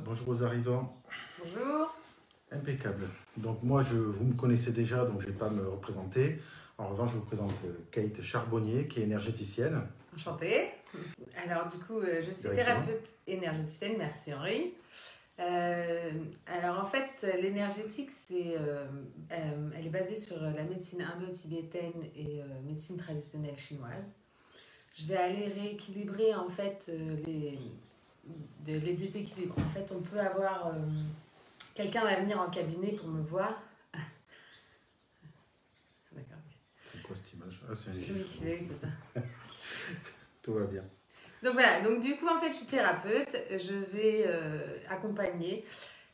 bonjour aux arrivants. Bonjour. Impeccable. Donc moi, vous me connaissez déjà, donc je ne vais pas me représenter. En revanche, je vous présente Kate Charbonnier, qui est énergéticienne. Enchantée. Alors du coup, je suis thérapeute énergéticienne, merci Henri. Alors en fait, l'énergétique, elle est basée sur la médecine indo-tibétaine et médecine traditionnelle chinoise. Je vais aller rééquilibrer en fait les déséquilibres. En fait, on peut avoir quelqu'un va venir en cabinet pour me voir. D'accord. C'est quoi cette image? Ah, c'est un gif. Oui, c'est ça. Tout va bien. Donc voilà, donc du coup en fait je suis thérapeute, je vais accompagner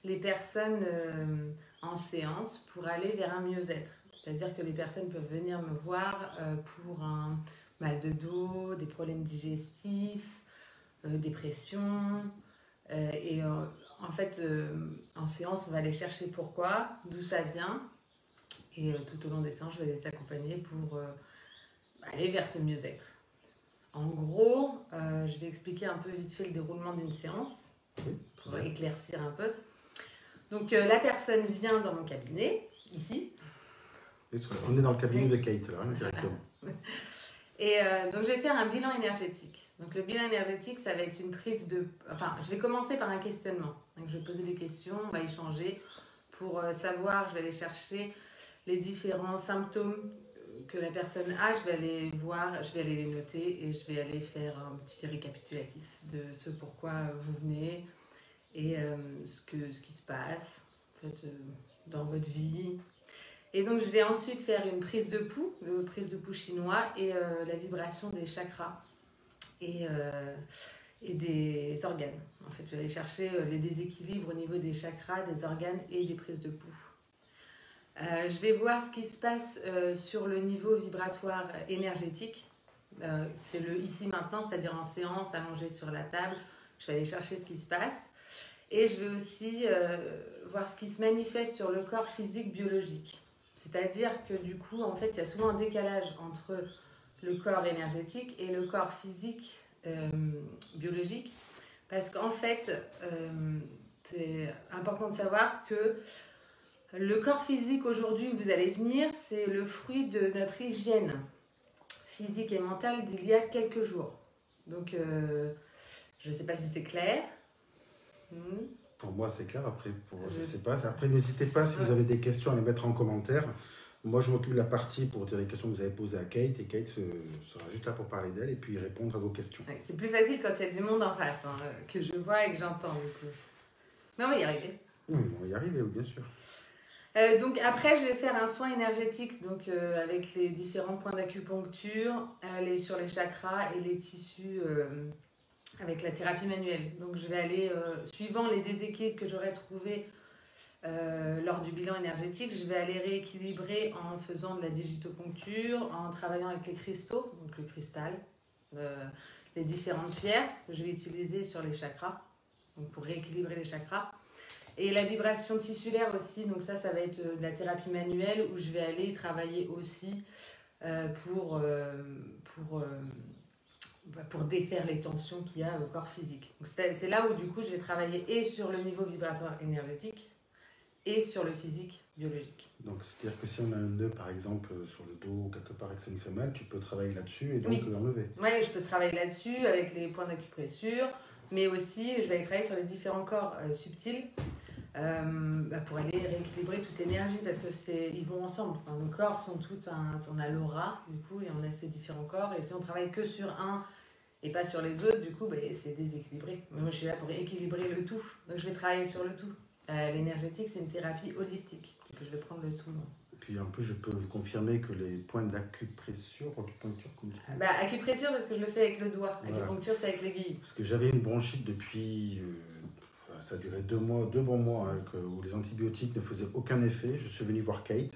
les personnes en séance pour aller vers un mieux-être. C'est-à-dire que les personnes peuvent venir me voir pour un mal de dos, des problèmes digestifs, dépression. En fait, en séance, on va aller chercher pourquoi, d'où ça vient. Et tout au long des séances, je vais les accompagner pour aller vers ce mieux-être. En gros, je vais expliquer un peu vite fait le déroulement d'une séance pour éclaircir un peu. Donc, la personne vient dans mon cabinet, ici. On est dans le cabinet de Kate, là, directement. Et donc, je vais faire un bilan énergétique. Donc, le bilan énergétique, ça va être une prise de... Enfin, je vais commencer par un questionnement. Donc, je vais poser des questions, on va échanger pour savoir, je vais aller chercher les différents symptômes que la personne a, je vais aller voir, je vais aller les noter et je vais aller faire un petit récapitulatif de ce pourquoi vous venez et ce qui se passe en fait, dans votre vie. Et donc, je vais ensuite faire une prise de pouls, le prise de pouls chinois et la vibration des chakras et des organes. En fait, je vais aller chercher les déséquilibres au niveau des chakras, des organes et des prises de pouls. Je vais voir ce qui se passe sur le niveau vibratoire énergétique. C'est le ici maintenant, c'est-à-dire en séance, allongé sur la table. Je vais aller chercher ce qui se passe. Et je vais aussi voir ce qui se manifeste sur le corps physique biologique. C'est-à-dire que du coup, en fait, il y a souvent un décalage entre le corps énergétique et le corps physique biologique. Parce qu'en fait, c'est important de savoir que le corps physique aujourd'hui où vous allez venir, c'est le fruit de notre hygiène physique et mentale d'il y a quelques jours. Donc, je ne sais pas si c'est clair. Pour moi, c'est clair. Après, je sais pas. Après, n'hésitez pas si vous avez des questions à les mettre en commentaire. Moi, je m'occupe de la partie pour dire les questions que vous avez posées à Kate. Et Kate sera juste là pour parler d'elle et puis répondre à vos questions. Ouais, c'est plus facile quand il y a du monde en face, hein, que je vois et que j'entends. Mais on va y arriver. Oui, on va y arriver, oui, bien sûr. Donc après, je vais faire un soin énergétique donc, avec les différents points d'acupuncture sur les chakras et les tissus avec la thérapie manuelle. Donc je vais aller, suivant les déséquilibres que j'aurai trouvés lors du bilan énergétique, je vais aller rééquilibrer en faisant de la digitopuncture, en travaillant avec les cristaux, donc le cristal, les différentes pierres que je vais utiliser sur les chakras, donc pour rééquilibrer les chakras. Et la vibration tissulaire aussi, donc ça va être de la thérapie manuelle où je vais aller travailler aussi pour défaire les tensions qu'il y a au corps physique. C'est là où du coup je vais travailler et sur le niveau vibratoire énergétique et sur le physique biologique. Donc c'est-à-dire que si on a un nœud par exemple sur le dos ou quelque part et que ça nous fait mal, tu peux travailler là-dessus et donc l'enlever. Oui, je peux travailler là-dessus avec les points d'acupressure, mais aussi je vais aller travailler sur les différents corps subtils. Pour aller rééquilibrer toute l'énergie parce que ils vont ensemble. Enfin, nos corps sont on a l'aura du coup et on a ces différents corps et si on travaille que sur un et pas sur les autres, du coup c'est déséquilibré. Mais moi je suis là pour équilibrer le tout, donc je vais travailler sur le tout. L'énergétique c'est une thérapie holistique, donc je vais prendre le tout. Et puis en plus je peux vous confirmer que les points d'acupressure, acupressure parce que je le fais avec le doigt, voilà. Acupuncture c'est avec l'aiguille. Parce que j'avais une bronchite depuis... ça a duré 2 bons mois où les antibiotiques ne faisaient aucun effet. Je suis venu voir Kate.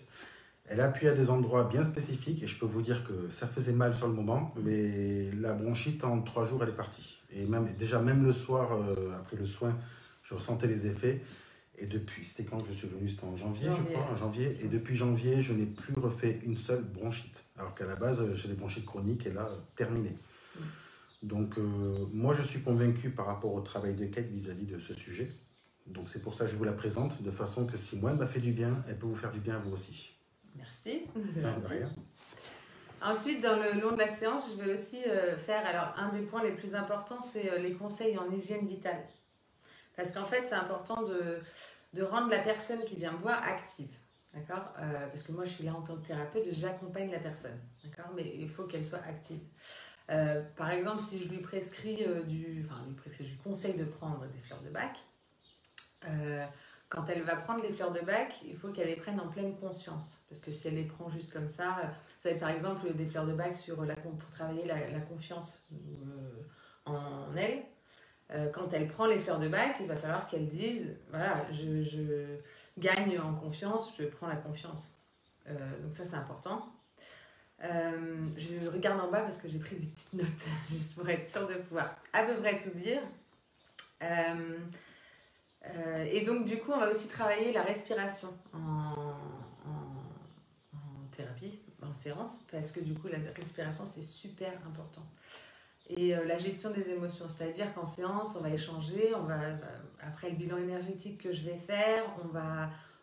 Elle a appuyé à des endroits bien spécifiques et je peux vous dire que ça faisait mal sur le moment, mais la bronchite en 3 jours elle est partie. Et même le soir, après le soin, je ressentais les effets. Et depuis, c'était quand je suis venu? C'était en janvier, je crois, en janvier. Et depuis janvier, je n'ai plus refait une seule bronchite. Alors qu'à la base, j'ai des bronchites chroniques et là, terminé. Donc, moi, je suis convaincu par rapport au travail de Kate vis-à-vis de ce sujet. Donc c'est pour ça que je vous la présente, de façon que si moi elle m'a fait du bien, elle peut vous faire du bien à vous aussi. Merci. De rien. Ensuite, dans le long de la séance, je vais aussi faire, alors un des points les plus importants, c'est les conseils en hygiène vitale. Parce qu'en fait, c'est important de rendre la personne qui vient me voir active. D'accord. Parce que moi, je suis là en tant que thérapeute, j'accompagne la personne. D'accord. Mais il faut qu'elle soit active. Par exemple, si je lui prescris je lui conseille de prendre des fleurs de bac, quand elle va prendre les fleurs de bac, il faut qu'elle les prenne en pleine conscience. Parce que si elle les prend juste comme ça, vous avez par exemple des fleurs de bac pour travailler la confiance en elle. Quand elle prend les fleurs de bac, il va falloir qu'elle dise, voilà, je gagne en confiance, je prends la confiance. Donc ça, c'est important. Je regarde en bas parce que j'ai pris des petites notes, juste pour être sûre de pouvoir à peu près tout dire. Et donc, du coup, on va aussi travailler la respiration en thérapie, en séance, parce que du coup, la respiration, c'est super important. Et la gestion des émotions, c'est-à-dire qu'en séance, on va échanger, après le bilan énergétique que je vais faire,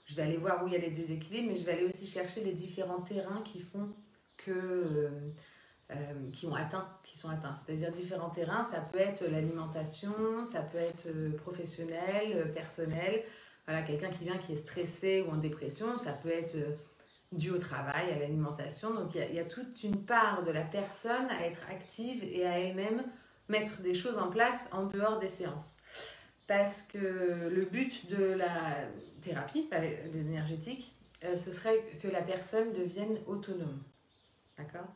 je vais aller voir où il y a les déséquilibres, mais je vais aller aussi chercher les différents terrains qui font qui sont atteints. C'est-à-dire différents terrains, ça peut être l'alimentation, ça peut être professionnel, personnel. Voilà, quelqu'un qui vient qui est stressé ou en dépression, ça peut être dû au travail, à l'alimentation. Donc il y a toute une part de la personne à être active et à elle-même mettre des choses en place en dehors des séances. Parce que le but de la thérapie énergétique, ce serait que la personne devienne autonome. D'accord.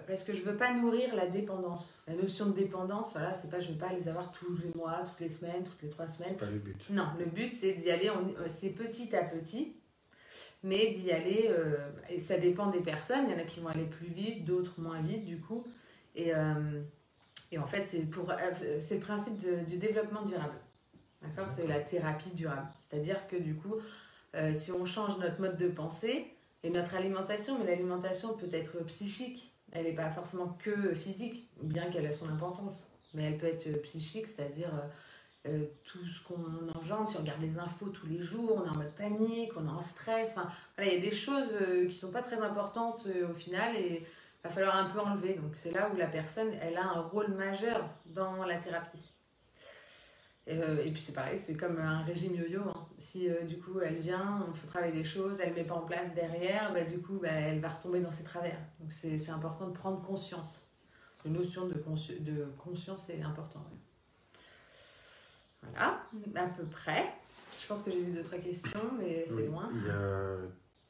Parce que je ne veux pas nourrir la dépendance. La notion de dépendance, voilà, c'est pas, je ne veux pas les avoir tous les mois, toutes les semaines, toutes les 3 semaines. C'est pas le but. Non, le but c'est d'y aller, c'est petit à petit, mais d'y aller, et ça dépend des personnes. Il y en a qui vont aller plus vite, d'autres moins vite du coup. Et en fait, c'est le principe du développement durable. D'accord. C'est la thérapie durable. C'est-à-dire que du coup, si on change notre mode de pensée, et notre alimentation, mais l'alimentation peut être psychique, elle n'est pas forcément que physique, bien qu'elle a son importance, mais elle peut être psychique, c'est-à-dire tout ce qu'on engendre, si on regarde les infos tous les jours, on est en mode panique, on est en stress, enfin voilà, il y a des choses qui ne sont pas très importantes au final et il va falloir un peu enlever, donc c'est là où la personne, elle a un rôle majeur dans la thérapie. Et puis c'est pareil, c'est comme un régime yo-yo. Hein. Si du coup elle vient, on fait travailler des choses, elle ne met pas en place derrière, du coup elle va retomber dans ses travers. Donc c'est important de prendre conscience. La notion de conscience est importante. Ouais. Voilà, à peu près. Je pense que j'ai vu 2-3 questions, mais c'est loin. Il y a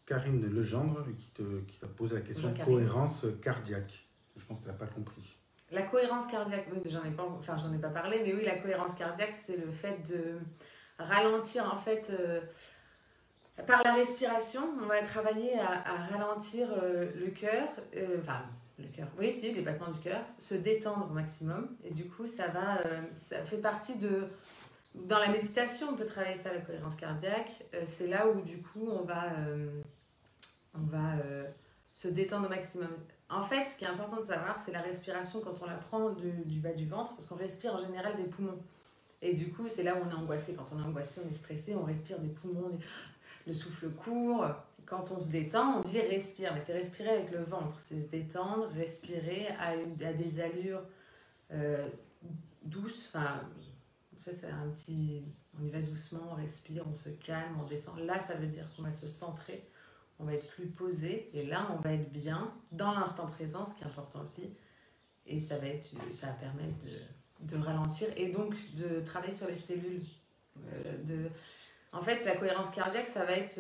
Karine Legendre qui t'a posé la question cohérence cardiaque. Je pense qu'elle n'a pas compris. La cohérence cardiaque, oui, mais j'en ai pas parlé, mais oui, la cohérence cardiaque, c'est le fait de ralentir, en fait, par la respiration, on va travailler à ralentir le cœur, le cœur, oui, si, les battements du cœur, se détendre au maximum, et du coup, ça fait partie dans la méditation, on peut travailler ça, la cohérence cardiaque, c'est là où, du coup, on va se détendre au maximum. En fait, ce qui est important de savoir, c'est la respiration quand on la prend du bas du ventre, parce qu'on respire en général des poumons. Et du coup, c'est là où on est angoissé. Quand on est angoissé, on est stressé, on respire des poumons, le souffle court. Quand on se détend, on dit respire, mais c'est respirer avec le ventre. C'est se détendre, respirer à des allures douces. Enfin, ça, c'est un petit... On y va doucement, on respire, on se calme, on descend. Là, ça veut dire qu'on va se centrer. On va être plus posé et là on va être bien dans l'instant présent, ce qui est important aussi, et ça va permettre de ralentir et donc de travailler sur les cellules. En fait, la cohérence cardiaque, ça va être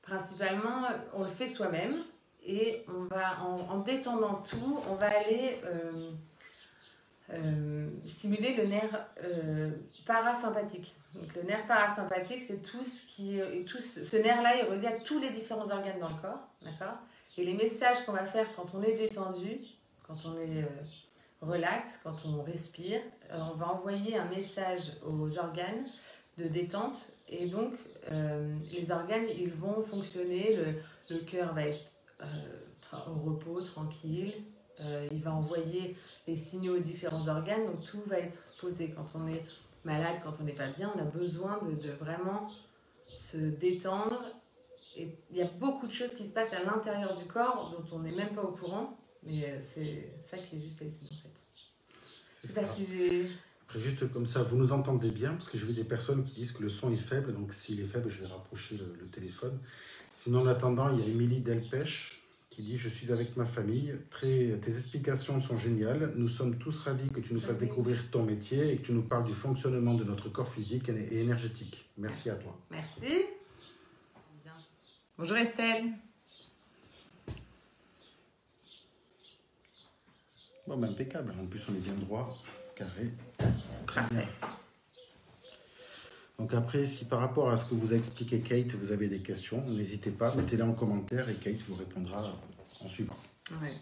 principalement, on le fait soi-même et on va en détendant tout, on va aller stimuler le nerf parasympathique. Donc, le nerf parasympathique, c'est tout ce qui ce nerf-là est relié à tous les différents organes dans le corps, d'accord. Et les messages qu'on va faire quand on est détendu, quand on est relax, quand on respire, on va envoyer un message aux organes de détente. Et donc, les organes, ils vont fonctionner. Le cœur va être au repos, tranquille. Il va envoyer les signaux aux différents organes, donc tout va être posé. Quand on est malade, quand on n'est pas bien, on a besoin de vraiment se détendre. Et il y a beaucoup de choses qui se passent à l'intérieur du corps dont on n'est même pas au courant. Mais c'est ça qui est juste hallucinant en fait. Je sais pas si j'ai... Après, juste comme ça, vous nous entendez bien, parce que j'ai vu des personnes qui disent que le son est faible, donc s'il est faible, je vais rapprocher le téléphone. Sinon, en attendant, il y a Émilie Delpech qui dit « Je suis avec ma famille, tes explications sont géniales, nous sommes tous ravis que tu nous fasses découvrir ton métier et que tu nous parles du fonctionnement de notre corps physique et énergétique. Merci à toi. » Merci. Bonjour Estelle. Bon, ben, impeccable, en plus on est bien droit, carré, très bien. Donc après, si par rapport à ce que vous a expliqué Kate, vous avez des questions, n'hésitez pas, mettez-les en commentaire et Kate vous répondra en suivant. Ouais.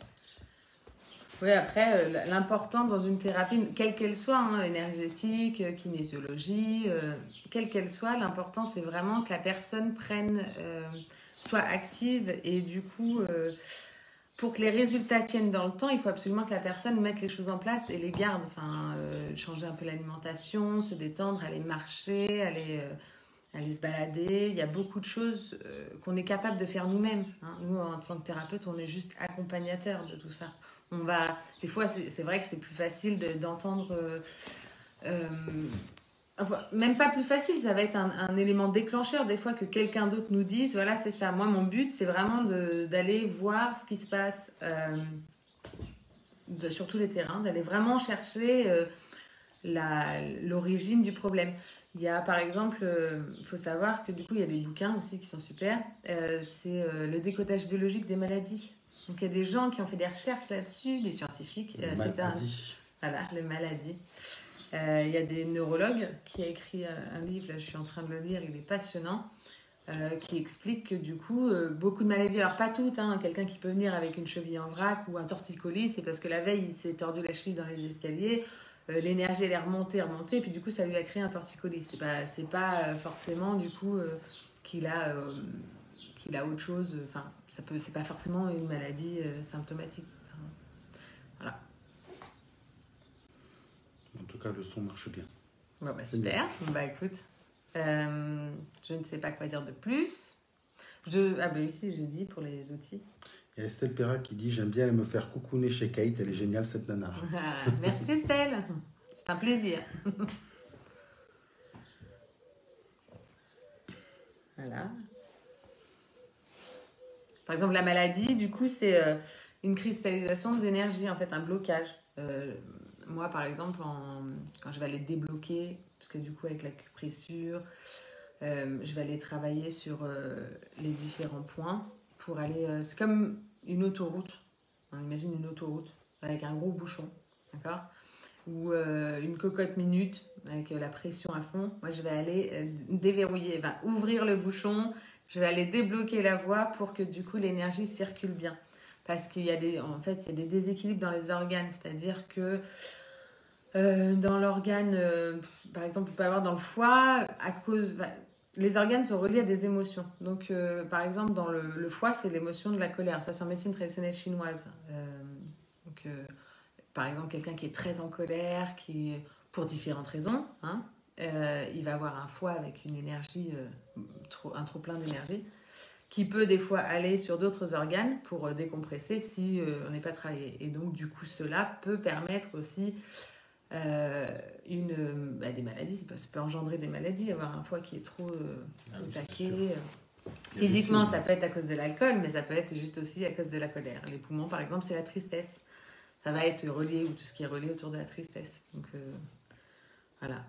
Oui, après, l'important dans une thérapie, quelle qu'elle soit, hein, énergétique, kinésiologie, quelle qu'elle soit, l'important c'est vraiment que la personne soit active et du coup, pour que les résultats tiennent dans le temps, il faut absolument que la personne mette les choses en place et les garde. Enfin, changer un peu l'alimentation, se détendre, aller marcher, aller se balader. Il y a beaucoup de choses qu'on est capable de faire nous-mêmes. Hein. Nous, en tant que thérapeute, on est juste accompagnateurs de tout ça. Des fois, c'est vrai que c'est plus facile d'entendre... Enfin, même pas plus facile, ça va être un élément déclencheur des fois que quelqu'un d'autre nous dise, voilà, c'est ça. Moi, mon but, c'est vraiment d'aller voir ce qui se passe sur tous les terrains, d'aller vraiment chercher l'origine du problème. Il y a par exemple, il faut savoir que du coup, il y a des bouquins aussi qui sont super, c'est le décodage biologique des maladies. Donc, il y a des gens qui ont fait des recherches là-dessus, des scientifiques. Voilà, les maladies. Il y a des neurologues qui a écrit un livre, là je suis en train de le lire, il est passionnant, qui explique que du coup, beaucoup de maladies, alors pas toutes, hein, quelqu'un qui peut venir avec une cheville en vrac ou un torticolis, c'est parce que la veille il s'est tordu la cheville dans les escaliers, l'énergie elle est remontée, et puis du coup ça lui a créé un torticolis. C'est pas forcément du coup qu'il a autre chose, enfin c'est pas forcément une maladie symptomatique. Voilà. En tout cas, le son marche bien. Bon, bah, super. Bon, bah, écoute, je ne sais pas quoi dire de plus. Ah, bah, ici, j'ai dit pour les outils. Il y a Estelle Perra qui dit « J'aime bien me faire coucouner chez Kate, elle est géniale cette nana. » Merci Estelle, c'est un plaisir. Voilà. Par exemple, la maladie, du coup, c'est une cristallisation d'énergie, en fait, un blocage. Moi, par exemple, quand je vais aller débloquer, parce que du coup, avec l'acupressure, je vais aller travailler sur les différents points pour aller... c'est comme une autoroute. On imagine une autoroute avec un gros bouchon, d'accord ? Ou une cocotte minute avec la pression à fond. Moi, je vais aller déverrouiller, ouvrir le bouchon. Je vais aller débloquer la voie pour que du coup, l'énergie circule bien. Parce qu'il y a des déséquilibres dans les organes, c'est-à-dire que dans l'organe, par exemple, il peut y avoir dans le foie, les organes sont reliés à des émotions. Donc, par exemple, dans le foie, c'est l'émotion de la colère. Ça, c'est en médecine traditionnelle chinoise. Par exemple, quelqu'un qui est très en colère, pour différentes raisons, hein, il va avoir un foie avec une énergie, un trop plein d'énergie, qui peut des fois aller sur d'autres organes pour décompresser si on n'est pas travaillé. Et donc, du coup, cela peut permettre aussi des maladies. Ça peut engendrer des maladies, avoir un foie qui est trop attaqué. Physiquement, ça peut être à cause de l'alcool, mais ça peut être juste aussi à cause de la colère. Les poumons, par exemple, c'est la tristesse. Ça va être relié, ou tout ce qui est relié autour de la tristesse. Donc, voilà.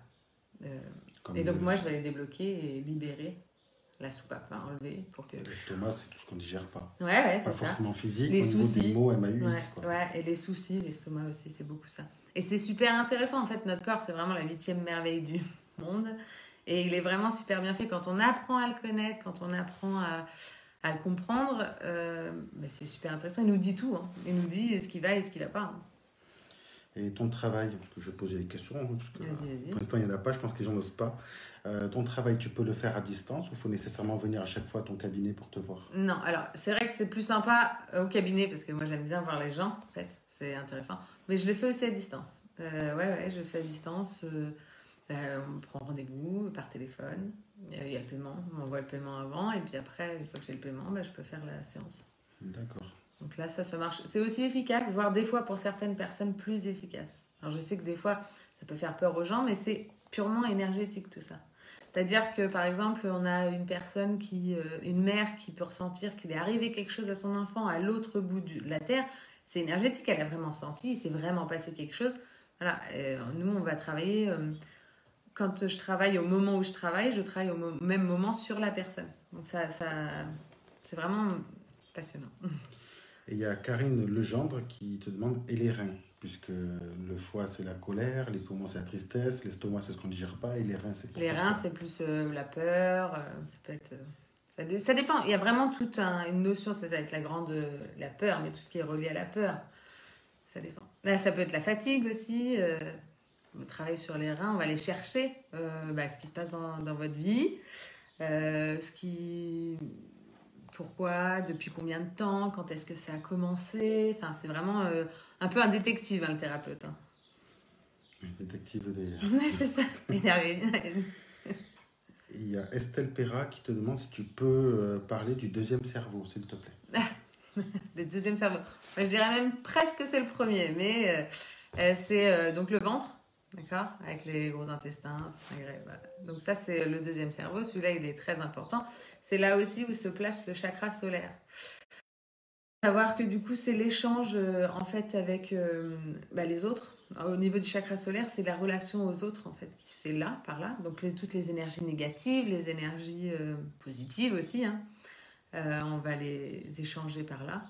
Et donc, moi, je vais les débloquer et libérer la soupape, enlever pour que... L'estomac, c'est tout ce qu'on ne digère pas. Ouais, c'est ça. Pas forcément physique, les au niveau soucis, des mots MAUX. Ouais, et les soucis, l'estomac aussi, c'est beaucoup ça. Et c'est super intéressant, en fait, notre corps, c'est vraiment la 8e merveille du monde. Et il est vraiment super bien fait quand on apprend à le connaître, quand on apprend à le comprendre. C'est super intéressant. Il nous dit tout. Hein. Il nous dit ce qui va et ce qui ne va pas. Hein. Et ton travail, parce que je vais poser des questions, parce que vas-y. Pour l'instant, il n'y en a pas, je pense que les gens n'osent pas. Ton travail, tu peux le faire à distance ou il faut nécessairement venir à chaque fois à ton cabinet pour te voir? Non, alors c'est vrai que c'est plus sympa au cabinet parce que moi j'aime bien voir les gens, en fait, c'est intéressant. Mais je le fais aussi à distance. Ouais, je le fais à distance. On prend rendez-vous par téléphone. Il y a le paiement, on m'envoie le paiement avant. Et puis après, une fois que j'ai le paiement, je peux faire la séance. D'accord. Donc là, ça marche. C'est aussi efficace, voire des fois pour certaines personnes plus efficace. Alors je sais que des fois, ça peut faire peur aux gens, mais c'est purement énergétique tout ça. C'est-à-dire que par exemple, on a une personne une mère qui peut ressentir qu'il est arrivé quelque chose à son enfant à l'autre bout de la terre. C'est énergétique, elle a vraiment senti, il s'est vraiment passé quelque chose. Voilà, nous on va travailler. Quand je travaille au moment où je travaille au même moment sur la personne. Donc c'est vraiment passionnant. Et il y a Karine Legendre qui te demande et les reins, puisque le foie c'est la colère, les poumons c'est la tristesse, l'estomac c'est ce qu'on ne digère pas et les reins c'est pour Les reins c'est plus la peur, ça peut être ça dépend. Il y a vraiment toute une notion, ça va être la peur, mais tout ce qui est relié à la peur, ça dépend. Là ça peut être la fatigue aussi. On travaille sur les reins, on va aller chercher ce qui se passe dans votre vie, pourquoi, depuis combien de temps, quand est-ce que ça a commencé. Enfin, c'est vraiment un peu un détective, le thérapeute. Détective des... Ouais, c'est ça, énervé. Il y a Estelle Perra qui te demande si tu peux parler du deuxième cerveau, s'il te plaît. Le deuxième cerveau. Moi, je dirais même presque que c'est le premier, mais c'est donc le ventre. D'accord, avec les gros intestins, voilà. Donc ça c'est le deuxième cerveau, celui-là il est très important. C'est là aussi où se place le chakra solaire. Savoir que du coup c'est l'échange en fait avec les autres. Au niveau du chakra solaire, c'est la relation aux autres en fait qui se fait là, par là. Donc toutes les énergies négatives, les énergies positives aussi, hein. On va les échanger par là.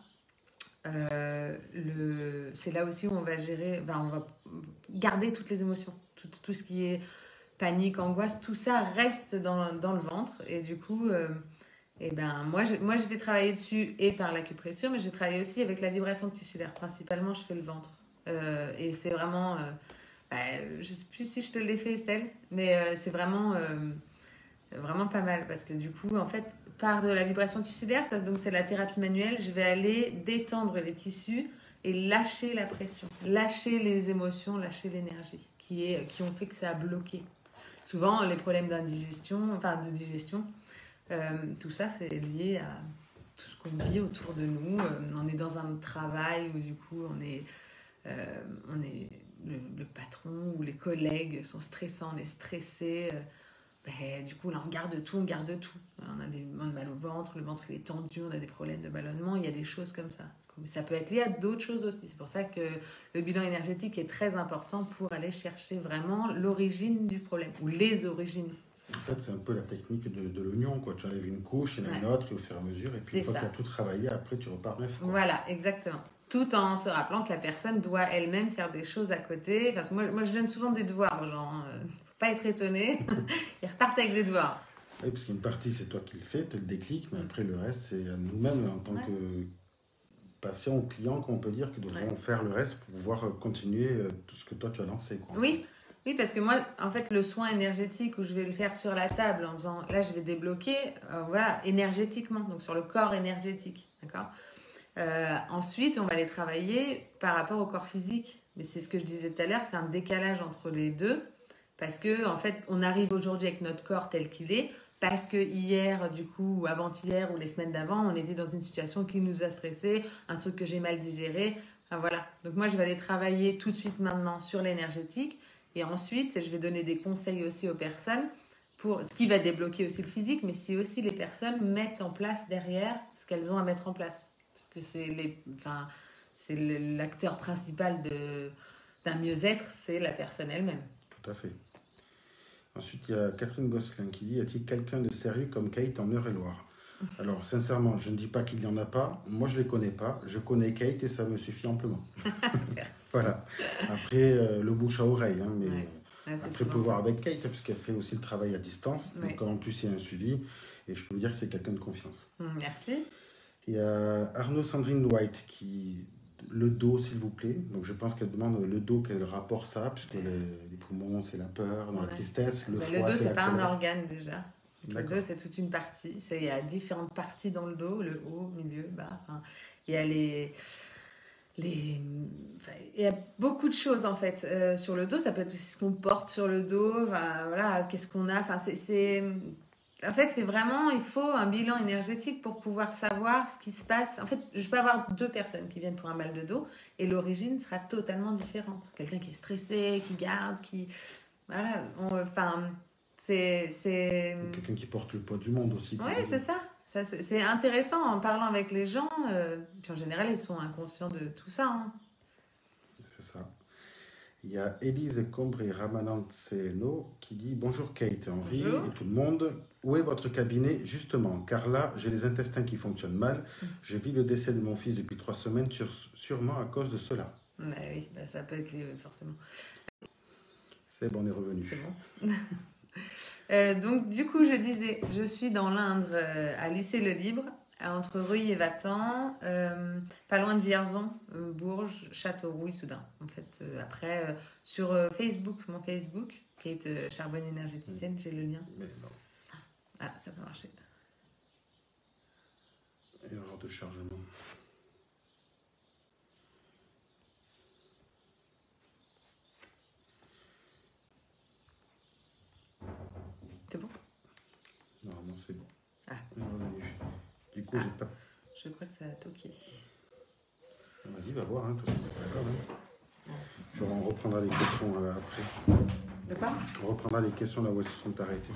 C'est là aussi où on va gérer, on va garder toutes les émotions, tout ce qui est panique, angoisse, tout ça reste dans le ventre et du coup moi je vais travailler dessus et par l'acupressure, mais je vais travailler aussi avec la vibration tissulaire. Principalement je fais le ventre et c'est vraiment je sais plus si je te l'ai fait Estelle, mais c'est vraiment pas mal parce que du coup en fait par de la vibration tissulaire, donc c'est la thérapie manuelle, je vais aller détendre les tissus et lâcher la pression, lâcher les émotions, lâcher l'énergie qui ont fait que ça a bloqué. Souvent les problèmes de digestion, tout ça c'est lié à tout ce qu'on vit autour de nous. On est dans un travail où du coup on est le patron ou les collègues sont stressants, on est stressé. Du coup, là, on garde tout. On a mal au ventre, le ventre il est tendu, on a des problèmes de ballonnement, il y a des choses comme ça. Ça peut être lié à d'autres choses aussi. C'est pour ça que le bilan énergétique est très important pour aller chercher vraiment l'origine du problème, ou les origines. En fait, c'est un peu la technique de l'oignon, quoi. Tu enlèves une couche, il y en a une autre, et au fur et à mesure, et puis une fois que tu as tout travaillé, après tu repars neuf, quoi. Voilà, exactement. Tout en se rappelant que la personne doit elle-même faire des choses à côté. Enfin, moi je donne souvent des devoirs aux gens. Pas être étonné, ils repartent avec des devoirs. Oui, parce qu'une partie, c'est toi qui le fais, tu le déclic, mais après, le reste, c'est à nous-mêmes, en tant que patients ou clients, qu'on peut dire, que devront faire le reste pour pouvoir continuer tout ce que toi, tu as lancé, quoi, oui, parce que moi, en fait, le soin énergétique où je vais le faire sur la table, en faisant, là, je vais débloquer, énergétiquement, donc sur le corps énergétique, d'accord. Ensuite, on va les travailler par rapport au corps physique. Mais c'est ce que je disais tout à l'heure, c'est un décalage entre les deux. Parce que en fait, on arrive aujourd'hui avec notre corps tel qu'il est, parce que hier, du coup, ou avant-hier, ou les semaines d'avant, on était dans une situation qui nous a stressé, un truc que j'ai mal digéré. Enfin, voilà. Donc moi, je vais aller travailler tout de suite maintenant sur l'énergétique, et ensuite, je vais donner des conseils aussi aux personnes pour ce qui va débloquer aussi le physique, mais si aussi les personnes mettent en place derrière ce qu'elles ont à mettre en place, parce que c'est l'acteur principal d'un mieux-être, c'est la personne elle-même. Tout à fait. Ensuite, il y a Catherine Gosselin qui dit: y a-t-il quelqu'un de sérieux comme Kate en Eure-et-Loire? Alors, sincèrement, je ne dis pas qu'il n'y en a pas. Moi, je ne les connais pas. Je connais Kate et ça me suffit amplement. Voilà. Après, le bouche à oreille. Hein, mais après, on peut voir avec Kate, puisqu'elle fait aussi le travail à distance. Ouais. Donc, en plus, il y a un suivi. Et je peux vous dire que c'est quelqu'un de confiance. Merci. Il y a Arnaud Sandrine White qui... Le dos, s'il vous plaît. Donc, je pense qu'elle demande le dos, quel rapport ça a, puisque les poumons, c'est la peur, dans la tristesse, le foie, c'est la colère. Le dos, c'est pas un organe, déjà. Le dos, c'est toute une partie. Il y a différentes parties dans le dos, le haut, milieu, bas. Enfin, il y a enfin, il y a beaucoup de choses en fait sur le dos. Ça peut être aussi ce qu'on porte sur le dos. Enfin, voilà, qu'est-ce qu'on a. Enfin, en fait, c'est vraiment, il faut un bilan énergétique pour pouvoir savoir ce qui se passe. En fait, je peux avoir deux personnes qui viennent pour un mal de dos et l'origine sera totalement différente. Quelqu'un qui est stressé, qui garde, qui... Voilà, enfin, c'est... Quelqu'un qui porte le poids du monde aussi. Oui, c'est ça. C'est intéressant en parlant avec les gens. Puis en général, ils sont inconscients de tout ça. Hein. C'est ça. Il y a Élise Combré Ramanantseeno qui dit bonjour Kate, Henri Bonjour. et tout le monde. Où est votre cabinet justement? Car là, j'ai les intestins qui fonctionnent mal. Je vis le décès de mon fils depuis 3 semaines, sûrement à cause de cela. Oui, ça peut être forcément. C'est bon, on est revenu. C'est bon. Donc, du coup, je disais, je suis dans l'Indre, à Lucé-le-Libre, entre Rueil et Vatan, pas loin de Vierzon, Bourges, Châteauroux, Soudain. En fait, après, sur Facebook, mon Facebook, Kate Charbonne énergéticienne, j'ai le lien. Mais non. Ah, ça peut marcher. Erreur de chargement. C'est bon? Normalement, c'est bon. Ah. On est revenu. Du coup, j'ai pas... Je crois que ça a toqué. On m'a dit, va voir, hein, de toute façon, c'est pas grave. Hein. Genre, on reprendra les questions après. De quoi? On reprendra les questions là où elles se sont arrêtées.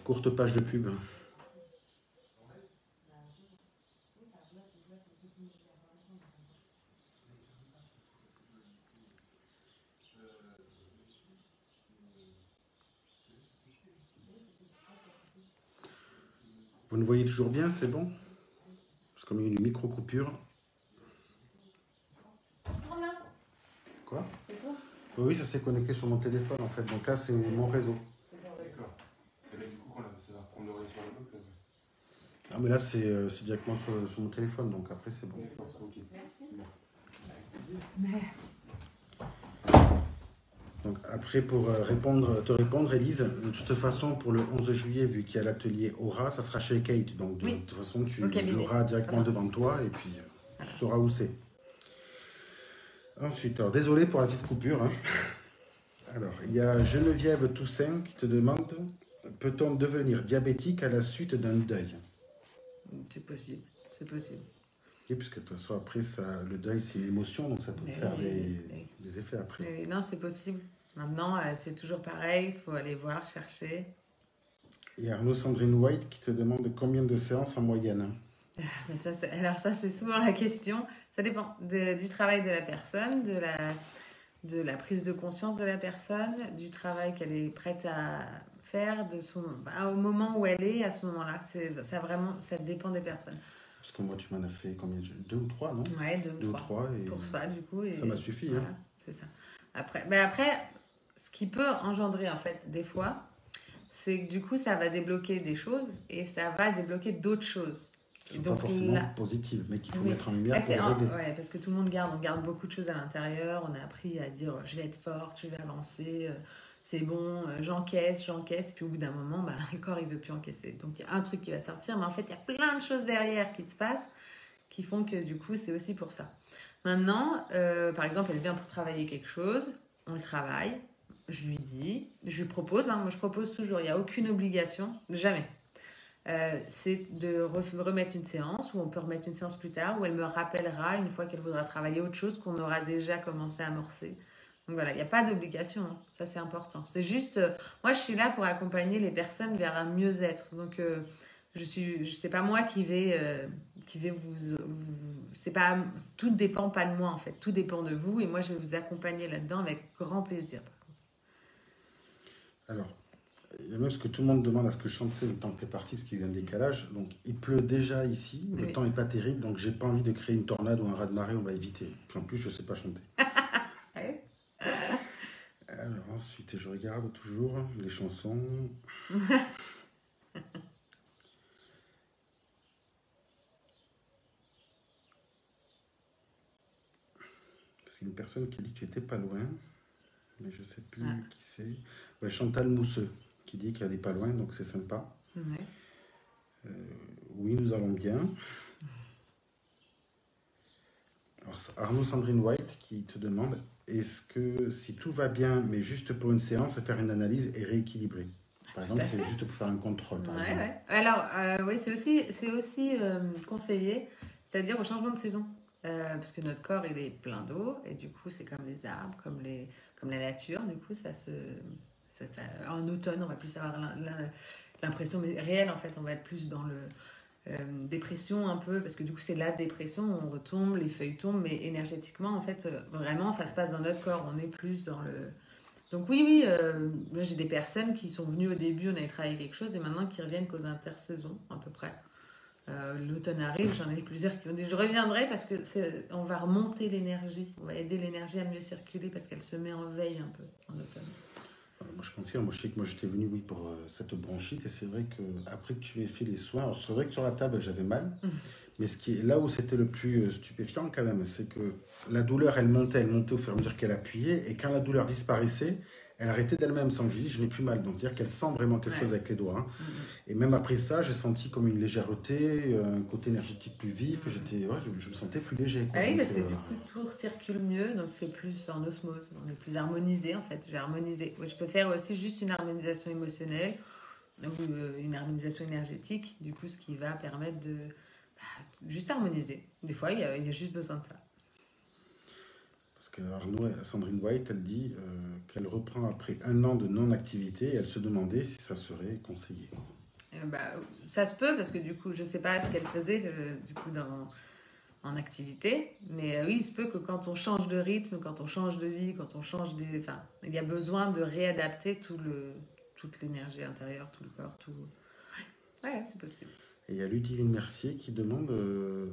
Courte page de pub. Vous nous voyez toujours bien, c'est bon? Parce que comme il y a une micro-coupure. Quoi? C'est toi? Oui, ça s'est connecté sur mon téléphone en fait. Donc là, c'est mon réseau. D'accord. Et là, du coup, on le remet sur le bloc. Ah, mais là, c'est directement sur mon téléphone. Donc après, c'est bon. D'accord, ok. Mais... Donc après, pour te répondre, Élise, de toute façon, pour le 11 juillet, vu qu'il y a l'atelier Aura, ça sera chez Kate. Donc de toute façon, tu l'auras directement devant toi et puis tu sauras où c'est. Ensuite, alors, désolé pour la petite coupure. Hein. Alors, il y a Geneviève Toussaint qui te demande, peut-on devenir diabétique à la suite d'un deuil? C'est possible, c'est possible. Oui, puisque de toute façon, après, le deuil, c'est une émotion, donc ça peut faire des effets après. Non, c'est possible. Maintenant, c'est toujours pareil, il faut aller voir, chercher. Il y a Arnaud Sandrine White qui te demande combien de séances en moyenne. Mais ça, c'est souvent la question. Ça dépend du travail de la personne, de la prise de conscience de la personne, du travail qu'elle est prête à faire, au moment où elle est, à ce moment-là. Ça dépend des personnes. Parce que moi, tu m'en as fait combien? 2 ou 3, non? Ouais, 2 ou 3. Et pour ça, du coup. Ça m'a suffi. Voilà, hein. C'est ça. Après, ce qui peut engendrer, en fait, des fois, c'est que du coup, ça va débloquer des choses et ça va débloquer d'autres choses. Qui ne sont pas forcément positives, mais qu'il faut mettre en lumière pour les régler. Ouais, parce que tout le monde on garde beaucoup de choses à l'intérieur. On a appris à dire je vais être forte, je vais avancer, c'est bon, j'encaisse. Puis au bout d'un moment, le corps il veut plus encaisser. Donc il y a un truc qui va sortir, mais en fait il y a plein de choses derrière qui se passent qui font que du coup c'est aussi pour ça. Maintenant, par exemple, elle vient pour travailler quelque chose, on le travaille, je lui propose, moi je propose toujours, il n'y a aucune obligation, jamais. C'est de remettre une séance, ou on peut remettre une séance plus tard, où elle me rappellera une fois qu'elle voudra travailler autre chose qu'on aura déjà commencé à amorcer. Donc voilà, il n'y a pas d'obligation, hein. Ça c'est important. C'est juste, moi je suis là pour accompagner les personnes vers un mieux-être. Donc c'est pas moi qui vais tout ne dépend pas de moi en fait, tout dépend de vous et moi je vais vous accompagner là-dedans avec grand plaisir. Alors, il y a même ce que tout le monde demande à ce que je chante le temps que tu es parti, parce qu'il y a eu un décalage. Donc, il pleut déjà ici, le temps n'est pas terrible, donc j'ai pas envie de créer une tornade ou un raz-de-marée, on va éviter. Puis en plus, je sais pas chanter. Alors, ensuite, je regarde toujours les chansons. C'est une personne qui a dit que tu étais pas loin, mais je sais plus qui c'est. Ouais, Chantal Mousseux qui dit qu'elle n'est pas loin, donc c'est sympa. Ouais. Oui, nous allons bien. Alors, Arnaud Sandrine White qui te demande, est-ce que si tout va bien, mais juste pour une séance, faire une analyse et rééquilibrer? Par exemple, c'est juste pour faire un contrôle, par exemple. Ouais. Alors, oui, c'est aussi conseillé, c'est-à-dire au changement de saison. Parce que notre corps, il est plein d'eau, et du coup, c'est comme les arbres, comme la nature. Du coup, en automne, on va plus avoir l'impression, mais réelle, en fait, on va être plus dans le dépression un peu, parce que du coup, c'est la dépression, on retombe, les feuilles tombent, mais énergétiquement, en fait, vraiment, ça se passe dans notre corps, on est plus dans le... Donc oui, moi j'ai des personnes qui sont venues au début, on avait travaillé quelque chose, et maintenant qui reviennent qu'aux intersaisons, à peu près. L'automne arrive, j'en ai plusieurs qui m'ont dit je reviendrai parce que on va remonter l'énergie, on va aider l'énergie à mieux circuler parce qu'elle se met en veille un peu en automne. Moi je confirme, moi je sais que moi j'étais venu pour cette bronchite et c'est vrai que après que tu m'aies fait les soins, alors c'est vrai que sur la table j'avais mal, mais ce qui est là où c'était le plus stupéfiant quand même, c'est que la douleur elle montait au fur et à mesure qu'elle appuyait et quand la douleur disparaissait, elle arrêtait d'elle-même sans que je dise je n'ai plus mal, donc c'est-à-dire qu'elle sent vraiment quelque chose avec les doigts. Hein. Et même après ça, j'ai senti comme une légèreté, un côté énergétique plus vif, je me sentais plus léger. Quoi. Ah oui, parce que du coup tout circule mieux, donc c'est plus en osmose, on est plus harmonisé en fait, j'ai harmonisé. Je peux faire aussi juste une harmonisation émotionnelle ou une harmonisation énergétique, du coup ce qui va permettre de juste harmoniser. Des fois, il y a juste besoin de ça. Parce que Sandrine White, elle dit qu'elle reprend après 1 an de non-activité et elle se demandait si ça serait conseillé. Ça se peut parce que du coup, je ne sais pas ce qu'elle faisait du coup en activité, mais oui, il se peut que quand on change de rythme, quand on change de vie, quand on change il y a besoin de réadapter toute l'énergie intérieure, tout le corps, tout. Ouais, c'est possible. Et il y a Ludivine Mercier qui demande,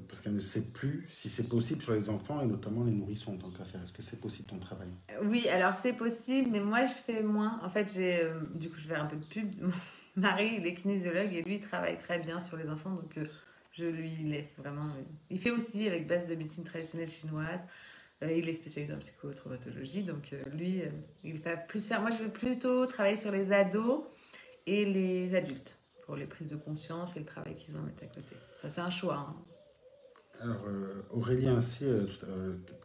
parce qu'elle ne sait plus si c'est possible sur les enfants et notamment les nourrissons en tant qu'affaire. Est-ce que c'est possible ton travail? Oui, alors c'est possible, mais moi je fais moins. En fait, du coup, je vais faire un peu de pub. Mon mari, il est kinésiologue et lui, il travaille très bien sur les enfants, donc je lui laisse vraiment. Il fait aussi avec base de médecine traditionnelle chinoise. Il est spécialisé en psychotraumatologie, donc lui, il va plus faire. Moi, je vais plutôt travailler sur les ados et les adultes, pour les prises de conscience et le travail qu'ils ont à mettre à côté. Ça, c'est un choix. Hein. Alors, Aurélien,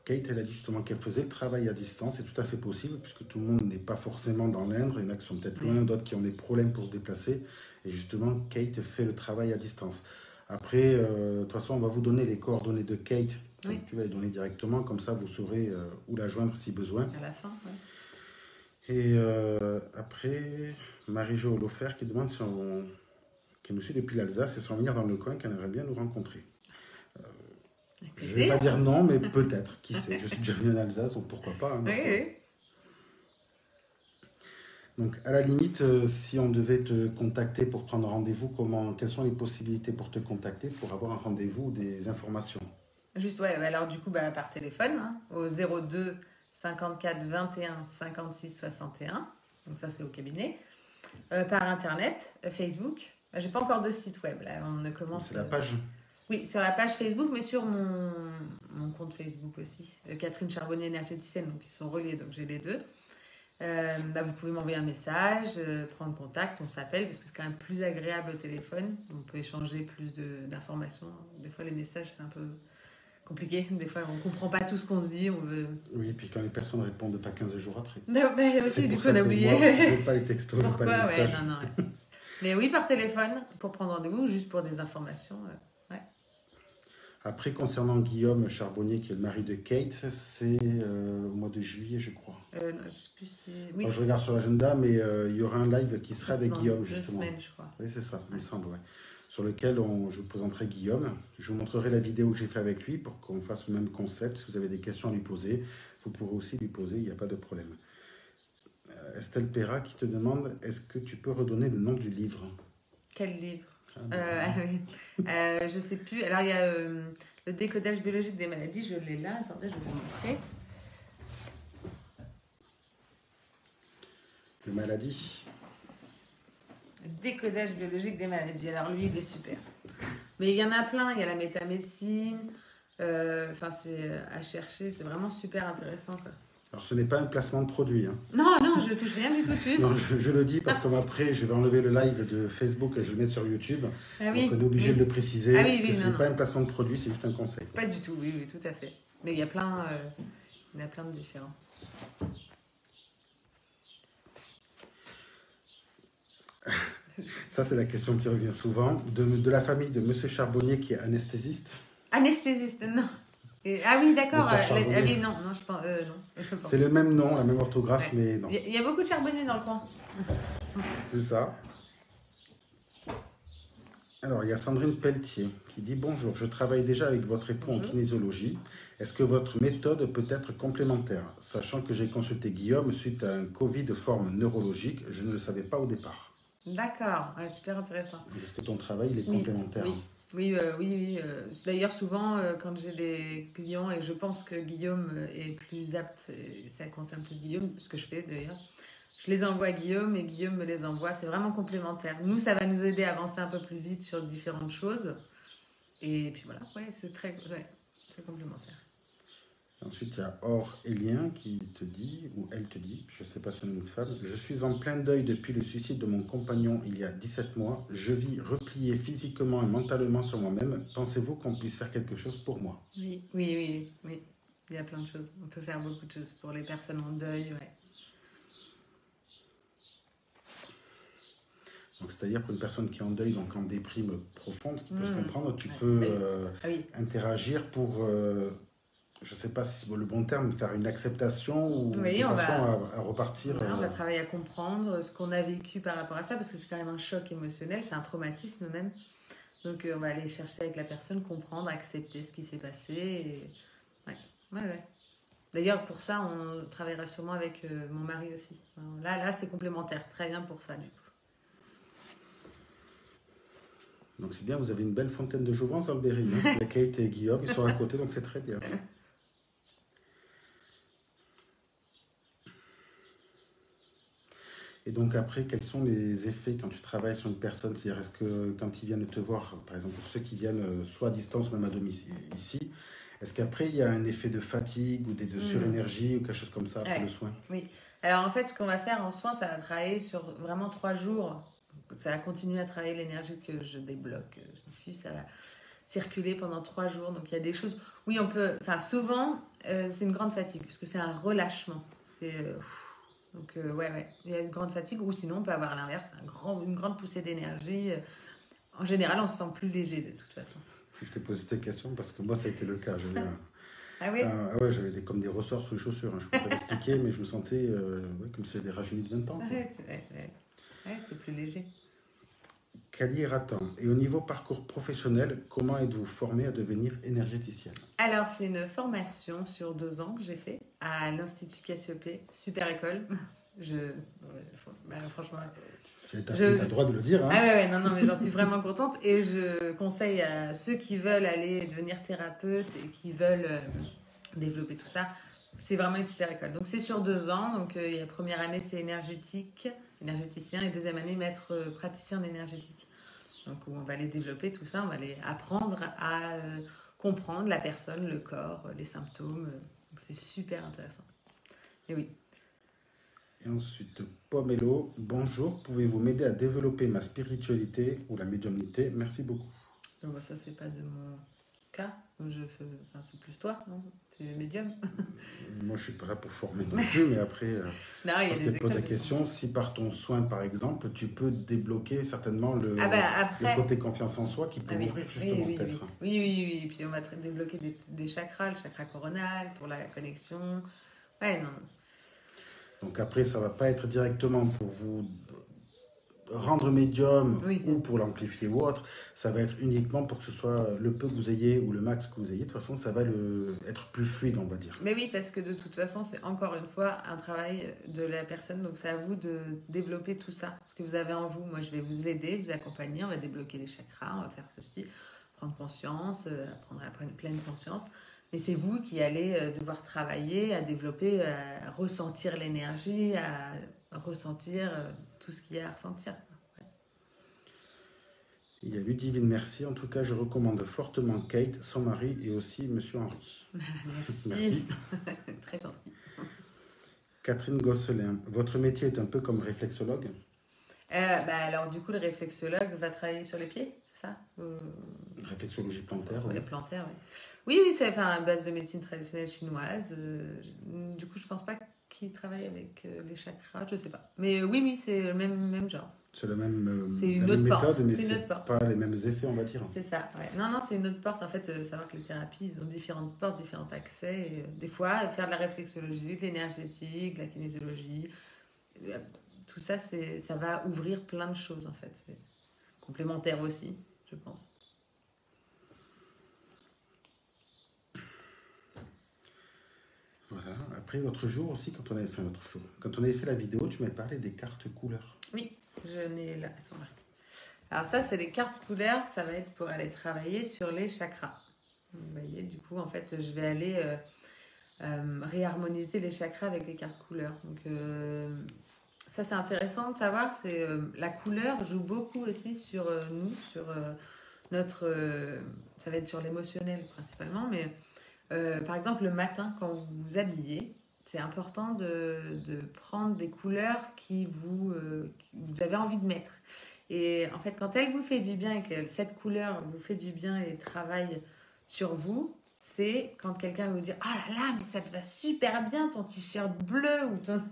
Kate, elle a dit justement qu'elle faisait le travail à distance. C'est tout à fait possible, puisque tout le monde n'est pas forcément dans l'Indre. Il y en a qui sont peut-être loin, d'autres qui ont des problèmes pour se déplacer. Et justement, Kate fait le travail à distance. Après, de toute façon, on va vous donner les coordonnées de Kate. Donc, tu vas les donner directement, comme ça, vous saurez où la joindre si besoin. À la fin, ouais. Et après, Marie-Jo Holofer qui demande si qui nous suit depuis l'Alsace et sans venir dans le coin, qu'elle aimerait bien nous rencontrer. Je ne vais pas dire non, mais peut-être, qui sait. Je suis déjà venu en Alsace, donc pourquoi pas. Hein, oui. Donc, à la limite, si on devait te contacter pour prendre rendez-vous, quelles sont les possibilités pour te contacter, pour avoir un rendez-vous ou des informations? Juste, alors du coup, par téléphone, hein, au 02 54 21 56 61. Donc ça, c'est au cabinet. Par Internet, Facebook. J'ai pas encore de site web, là, on commence... C'est la page. Oui, sur la page Facebook, mais sur mon compte Facebook aussi. Catherine Charbonnier, énergéticienne, donc ils sont reliés, donc j'ai les deux. Vous pouvez m'envoyer un message, prendre contact, on s'appelle, parce que c'est quand même plus agréable au téléphone. On peut échanger plus d'informations. Des fois, les messages, c'est un peu compliqué. Des fois, on ne comprend pas tout ce qu'on se dit. On veut... Oui, et puis quand les personnes ne répondent pas 15 jours après. Non, aussi, du coup, on a oublié. Moi, je ne veux pas les textos, je ne veux pas les messages. Non. Mais oui, par téléphone, pour prendre rendez-vous, juste pour des informations. Après, concernant Guillaume Charbonnier, qui est le mari de Kate, c'est au mois de juillet, je crois. Non, je ne sais plus si... Oui. Enfin, je regarde sur l'agenda, mais il y aura un live qui sera avec Guillaume, justement. 2 semaines, je crois. Oui, c'est ça, il me semble, ouais. Sur lequel je vous présenterai Guillaume. Je vous montrerai la vidéo que j'ai fait avec lui pour qu'on fasse le même concept. Si vous avez des questions à lui poser, vous pourrez aussi lui poser, il n'y a pas de problème. Estelle Perra qui te demande, est-ce que tu peux redonner le nom du livre? Quel livre? Oui. Je ne sais plus. Alors, il y a le décodage biologique des maladies. Je l'ai là. Attendez, je vais vous montrer. Les maladies. Le décodage biologique des maladies. Alors, lui, il est super. Mais il y en a plein. Il y a la métamédecine. C'est à chercher. C'est vraiment super intéressant, quoi. Alors, ce n'est pas un placement de produit. Hein. Non, je ne touche rien du tout dessus. Non, je le dis parce qu'après, je vais enlever le live de Facebook et je vais le mettre sur YouTube. Ah oui, donc, on est obligé de le préciser. Ah oui, ce n'est pas un placement de produit, c'est juste un conseil. Pas du tout, oui, tout à fait. Mais il y a plein, il y en a plein de différents. Ça, c'est la question qui revient souvent. De la famille de Monsieur Charbonnier qui est anesthésiste. Anesthésiste, non. Ah oui, d'accord. Docteur Charbonnier. Ah oui, non, je pense. Non, je pense. C'est le même nom, la même orthographe, Ouais. mais non. Il y a beaucoup de charbonniers dans le coin. C'est ça. Alors, il y a Sandrine Pelletier qui dit: bonjour, je travaille déjà avec votre époux en Bonjour. kinésiologie. Est-ce que votre méthode peut être complémentaire? Sachant que j'ai consulté Guillaume suite à un Covid de forme neurologique, je ne le savais pas au départ. D'accord, ouais, super intéressant. Est-ce que ton travail il est Oui, complémentaire? oui. Oui. D'ailleurs, souvent, quand j'ai des clients et que je pense que Guillaume est plus apte, et ça concerne plus Guillaume, ce que je fais d'ailleurs, je les envoie à Guillaume et Guillaume me les envoie. C'est vraiment complémentaire. Nous, ça va nous aider à avancer un peu plus vite sur différentes choses. Et puis voilà, ouais, c'est très complémentaire. Ensuite, il y a Aurélien qui te dit, ou elle te dit, je ne sais pas si c'est une femme: je suis en plein deuil depuis le suicide de mon compagnon il y a 17 mois. Je vis replié physiquement et mentalement sur moi-même. Pensez-vous qu'on puisse faire quelque chose pour moi? Oui. Il y a plein de choses. On peut faire beaucoup de choses pour les personnes en deuil, ouais. Donc, c'est-à-dire pour une personne qui est en deuil, donc en déprime profonde, ce qui peut se comprendre, tu Ouais. peux Ah oui. interagir pour, je ne sais pas si c'est le bon terme, faire une acceptation ou Oui, de on façon à repartir. Voilà, on va travailler à comprendre ce qu'on a vécu par rapport à ça, parce que c'est quand même un choc émotionnel, c'est un traumatisme même. Donc on va aller chercher avec la personne, comprendre, accepter ce qui s'est passé. Et... Ouais. D'ailleurs, pour ça, on travaillera sûrement avec mon mari aussi. Là, c'est complémentaire, très bien pour ça du coup. Donc c'est bien, vous avez une belle fontaine de jouvence dans le Berry. Hein. Il y a Kate et Guillaume, ils sont à côté, donc c'est très bien. Et donc après, quels sont les effets quand tu travailles sur une personne? C'est-à-dire, est-ce que quand ils viennent te voir, par exemple pour ceux qui viennent soit à distance ou même à domicile ici, est-ce qu'après il y a un effet de fatigue ou de surénergie ou quelque chose comme ça après le soin? Oui. Alors en fait, ce qu'on va faire en soin, ça va travailler sur vraiment 3 jours. Ça va continuer à travailler l'énergie que je débloque. Ça va circuler pendant 3 jours. Donc il y a des choses. Oui, on peut. Enfin, souvent, c'est une grande fatigue puisque c'est un relâchement. Donc, il y a une grande fatigue, ou sinon on peut avoir l'inverse, une grande poussée d'énergie. En général, on se sent plus léger de toute façon. Je t'ai posé cette question parce que moi, ça a été le cas. Ah oui? Ouais, j'avais comme des ressorts sous les chaussures. Hein. Je ne peux pas l'expliquer, mais je me sentais comme si j'avais rajeunis de 20 ans. Ouais, c'est plus léger. Kali Ratan. Et au niveau parcours professionnel, comment êtes-vous formée à devenir énergéticienne? Alors, c'est une formation sur 2 ans que j'ai fait à l'Institut Cassiopée, super école. Franchement. Tu as le droit de le dire. Hein. Ah ouais, non, mais j'en suis vraiment contente. Et je conseille à ceux qui veulent aller devenir thérapeute et qui veulent développer tout ça. C'est vraiment une super école. Donc, c'est sur 2 ans. Donc, la première année, c'est énergéticien, et deuxième année, maître praticien en énergétique. Donc, où on va aller développer tout ça. On va aller apprendre à comprendre la personne, le corps, les symptômes. Donc, c'est super intéressant. Et oui. Et ensuite, Pomelo, bonjour, pouvez-vous m'aider à développer ma spiritualité ou la médiumnité? Merci beaucoup. Donc, ça, c'est pas de mon cas. C'est plus toi, non? Tu es médium. Moi, je suis pas là pour former non plus, mais après, parce que te pose la question, si par ton soin, par exemple, tu peux débloquer certainement le côté confiance en soi qui peut ouvrir justement peut-être. Oui. Et puis, on va débloquer des chakras, le chakra coronal pour la connexion. Ouais, non. Donc après, ça va pas être directement pour vous rendre médium ou pour l'amplifier ou autre. Ça va être uniquement pour que ce soit le peu que vous ayez ou le max que vous ayez. De toute façon, ça va être plus fluide, on va dire. Mais oui, parce que de toute façon, c'est encore une fois un travail de la personne. Donc c'est à vous de développer tout ça, ce que vous avez en vous. Moi, je vais vous aider, vous accompagner. On va débloquer les chakras, on va faire ceci, prendre conscience, apprendre à prendre pleine conscience. Mais c'est vous qui allez devoir travailler à développer, à ressentir l'énergie, à ressentir tout ce qu'il y a à ressentir. Ouais. Il y a Ludivine, merci. En tout cas, je recommande fortement Kate, son mari et aussi Monsieur Henri. Merci. Très gentil. Catherine Gosselin, votre métier est un peu comme réflexologue? Alors, du coup, le réflexologue va travailler sur les pieds, c'est ça? Réflexologie plantaire, Ouais, oui. plantaire, oui. Oui, oui, c'est à base de médecine traditionnelle chinoise. Du coup, je pense pas qu'ils travaillent avec les chakras, je sais pas. Mais oui, oui, c'est le même genre. C'est C'est la une même autre porte. méthode, mais C'est une c'est autre porte. pas les mêmes effets, on va dire. C'est ça, ouais. Non, non, c'est une autre porte. En fait, savoir que les thérapies, ils ont différentes portes, différents accès. Et, des fois, faire de la réflexologie, de l'énergétique, de la kinésiologie, tout ça, ça va ouvrir plein de choses, en fait. C'est complémentaire aussi, je pense. Voilà. Après, l'autre jour aussi, quand on avait fait la vidéo, tu m'avais parlé des cartes couleurs. Oui, je n'ai là, elles sont là. Alors ça, c'est les cartes couleurs, ça va être pour aller travailler sur les chakras. Vous voyez, du coup, en fait, je vais aller réharmoniser les chakras avec les cartes couleurs. Donc ça, c'est intéressant de savoir, c'est la couleur joue beaucoup aussi sur nous, sur notre... ça va être sur l'émotionnel principalement, mais par exemple, le matin, quand vous vous habillez, c'est important de prendre des couleurs que vous avez envie de mettre. Et en fait, quand elle vous fait du bien et que cette couleur vous fait du bien et travaille sur vous, c'est quand quelqu'un vous dit « Ah là là, mais ça te va super bien ton t-shirt bleu ou ton,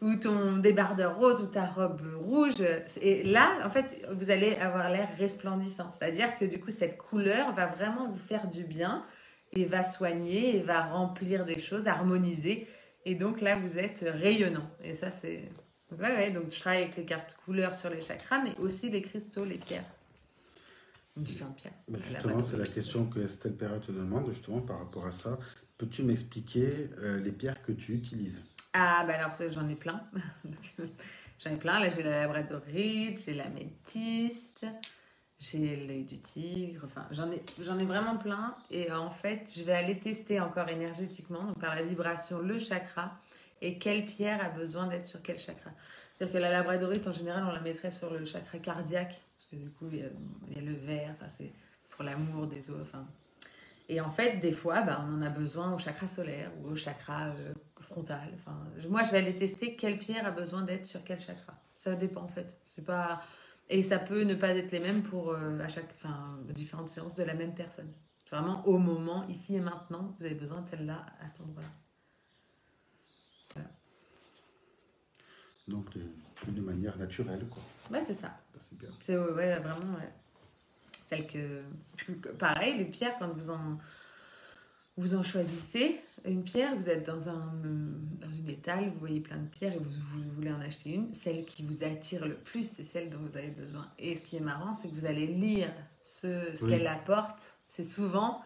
ou ton débardeur rose ou ta robe rouge. » Et là, en fait, vous allez avoir l'air resplendissant. C'est-à-dire que du coup, cette couleur va vraiment vous faire du bien et va soigner et va remplir des choses, harmoniser. Et donc là, vous êtes rayonnant. Et ça, c'est... Ouais, donc je travaille avec les cartes couleurs sur les chakras, mais aussi les cristaux, les pierres. Différentes pierres. Justement, c'est la question que Estelle Perra te demande, justement, par rapport à ça. Peux-tu m'expliquer les pierres que tu utilises? Ah, bah alors j'en ai plein. J'en ai plein. Là, j'ai la labradorite, j'ai la métiste, j'ai l'œil du tigre. Enfin, j'en ai vraiment plein. Et en fait, je vais aller tester encore énergétiquement, donc par la vibration, le chakra. Et quelle pierre a besoin d'être sur quel chakra. C'est-à-dire que la labradorite, en général, on la mettrait sur le chakra cardiaque, parce que du coup, il y a le vert, enfin, c'est pour l'amour des os. Enfin. Et en fait, des fois, on en a besoin au chakra solaire ou au chakra frontal. Enfin, moi, je vais aller tester quelle pierre a besoin d'être sur quel chakra. Ça dépend, en fait. C'est pas... Et ça peut ne pas être les mêmes pour différentes séances de la même personne. C'est vraiment au moment, ici et maintenant, vous avez besoin de celle-là à cet endroit-là. Donc, de manière naturelle, quoi. Ouais, c'est ça. C'est bien. C'est ouais, vraiment celle que... Pareil, les pierres, quand vous en choisissez une pierre, vous êtes dans une étale, vous voyez plein de pierres et vous voulez en acheter une. Celle qui vous attire le plus, c'est celle dont vous avez besoin. Et ce qui est marrant, c'est que vous allez lire ce qu'elle apporte. C'est souvent...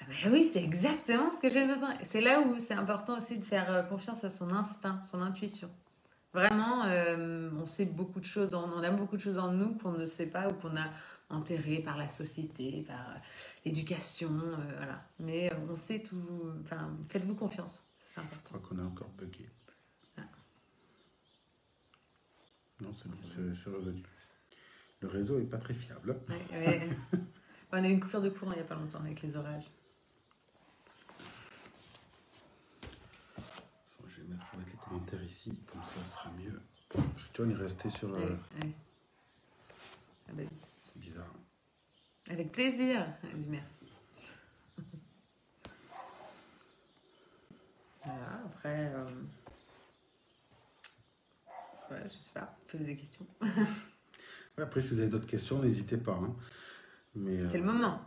Ah ben oui, c'est exactement ce que j'ai besoin. Et c'est là où c'est important aussi de faire confiance à son instinct, son intuition. Vraiment, on sait beaucoup de choses, on a beaucoup de choses en nous qu'on ne sait pas ou qu'on a enterrées par la société, par l'éducation, voilà. Mais on sait tout, enfin, faites-vous confiance, c'est important. Je crois qu'on a encore bugué. Ah. Non, c'est revenu. Le réseau n'est pas très fiable. Ouais. On a eu une coupure de courant il n'y a pas longtemps avec les orages. Je vais mettre les commentaires ici, comme ça ce sera mieux. Parce que tu vois, on est resté sur... Ouais. Ah bah oui. C'est bizarre. Avec plaisir, elle dit merci. Voilà, après... Ouais, je sais pas, posez des questions. Ouais, après, si vous avez d'autres questions, n'hésitez pas. Hein. Mais, c'est le moment.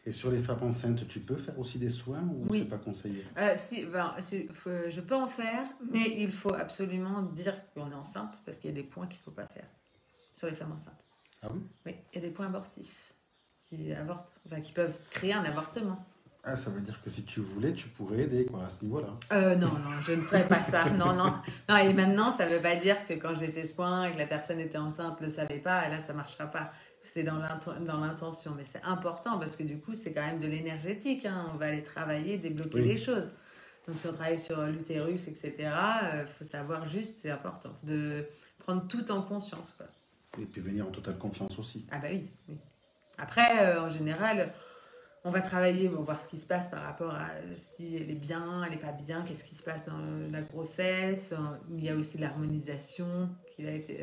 Et sur les femmes enceintes, tu peux faire aussi des soins ou c'est pas conseillé? Je peux en faire, mais il faut absolument dire qu'on est enceinte parce qu'il y a des points qu'il ne faut pas faire sur les femmes enceintes. Ah oui? Oui, il y a des points abortifs qui peuvent créer un avortement. Ah, ça veut dire que si tu voulais, tu pourrais aider quoi, à ce niveau-là. Non, je ne ferais pas ça. Non, et maintenant, ça ne veut pas dire que quand j'ai fait ce point et que la personne était enceinte, ne le savait pas, et là, ça ne marchera pas. C'est dans l'intention, mais c'est important parce que du coup, c'est quand même de l'énergétique. Hein. On va aller travailler, débloquer les choses. Donc, si on travaille sur l'utérus, etc., faut savoir juste, c'est important, de prendre tout en conscience. Quoi. Et puis venir en totale confiance aussi. Ah bah oui. Après, en général, on va travailler, on va voir ce qui se passe par rapport à si elle est bien, elle n'est pas bien, qu'est-ce qui se passe dans la grossesse. Il y a aussi l'harmonisation qui va être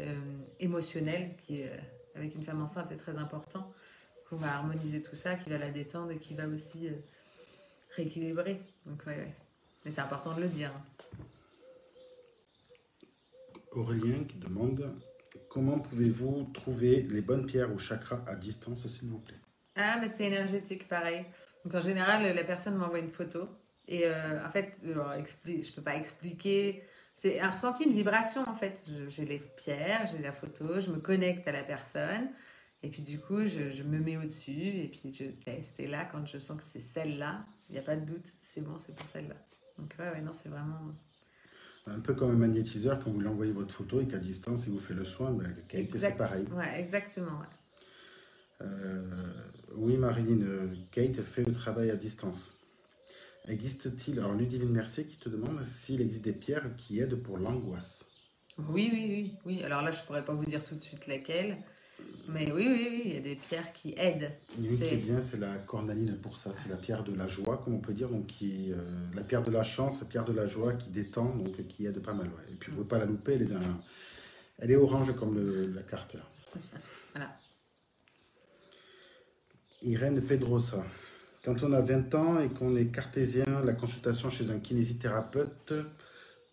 émotionnelle, qui est avec une femme enceinte est très important. Donc, on va harmoniser tout ça, qui va la détendre et qui va aussi rééquilibrer. Donc, ouais. Mais c'est important de le dire. Aurélien qui demande comment pouvez-vous trouver les bonnes pierres ou chakras à distance, s'il vous plaît? Ah, mais c'est énergétique, pareil. Donc, en général, la personne m'envoie une photo. Et en fait, je peux pas expliquer. C'est un ressenti, une vibration, en fait. J'ai les pierres, j'ai la photo, je me connecte à la personne. Et puis, du coup, je me mets au-dessus. Et puis, je teste. Et là, quand je sens que c'est celle-là, il n'y a pas de doute, c'est bon, c'est pour celle-là. Donc, ouais, non, c'est vraiment... Un peu comme un magnétiseur, quand vous lui envoyez votre photo et qu'à distance, il vous fait le soin, ben, Kate, c'est pareil. Ouais, exactement. Ouais. Oui, Marilyn, Kate fait le travail à distance. Existe-t-il, alors Ludivine Mercier qui te demande s'il existe des pierres qui aident pour l'angoisse? Oui. Alors là, je pourrais pas vous dire tout de suite lesquelles. Mais oui, il y a des pierres qui aident. Une qui est bien, c'est la cornaline pour ça. C'est la pierre de la joie, comme on peut dire. Donc la pierre de la chance, la pierre de la joie qui détend, donc qui aide pas mal. Ouais. Et puis vous ne pouvez pas la louper, elle est orange comme la carte. Voilà. Irène Pedrosa. Quand on a 20 ans et qu'on est cartésien, la consultation chez un kinésithérapeute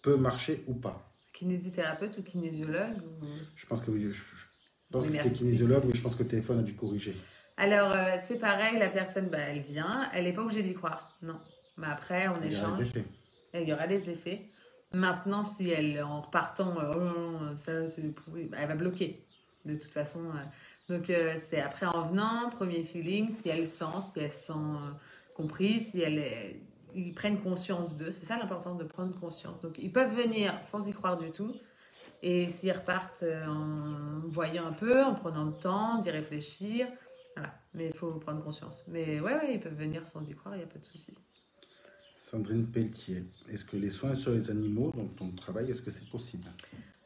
peut marcher ou pas? Kinésithérapeute ou kinésiologue ou... Je pense que oui. Je pense que c'était kinésiologue, mais je pense que le téléphone a dû corriger. Alors, c'est pareil, la personne, elle vient, elle n'est pas obligée d'y croire. Non. Mais après, on échange. Il y aura des effets. Maintenant, si elle, en repartant, ça, c'est pourri, elle va bloquer. De toute façon. Donc, c'est après en venant, premier feeling, si elle sent comprise, si ils prennent conscience d'eux. C'est ça l'important, de prendre conscience. Donc, ils peuvent venir sans y croire du tout. Et s'ils repartent en voyant un peu, en prenant le temps d'y réfléchir, voilà. Mais il faut prendre conscience. Mais ouais, ils peuvent venir sans y croire, il n'y a pas de souci. Sandrine Pelletier, est-ce que les soins sur les animaux, donc ton travail, est-ce que c'est possible?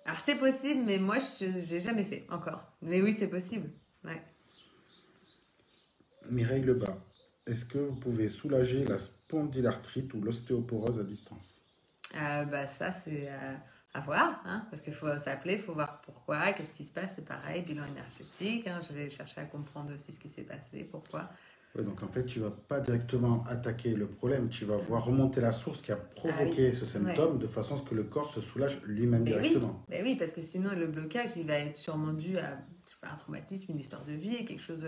Alors c'est possible, mais moi je n'ai jamais fait encore. Mais oui, c'est possible. Ouais. Mireille Lebas, est-ce que vous pouvez soulager la spondylarthrite ou l'ostéoporose à distance? Ça c'est à voir, hein, parce qu'il faut s'appeler, il faut voir pourquoi, qu'est-ce qui se passe, c'est pareil, bilan énergétique, hein, je vais chercher à comprendre aussi ce qui s'est passé, pourquoi. Ouais, donc en fait, tu ne vas pas directement attaquer le problème, tu vas voir remonter la source qui a provoqué ce symptôme de façon à ce que le corps se soulage lui-même directement. Oui, parce que sinon le blocage, il va être sûrement dû à un traumatisme, une histoire de vie, quelque chose...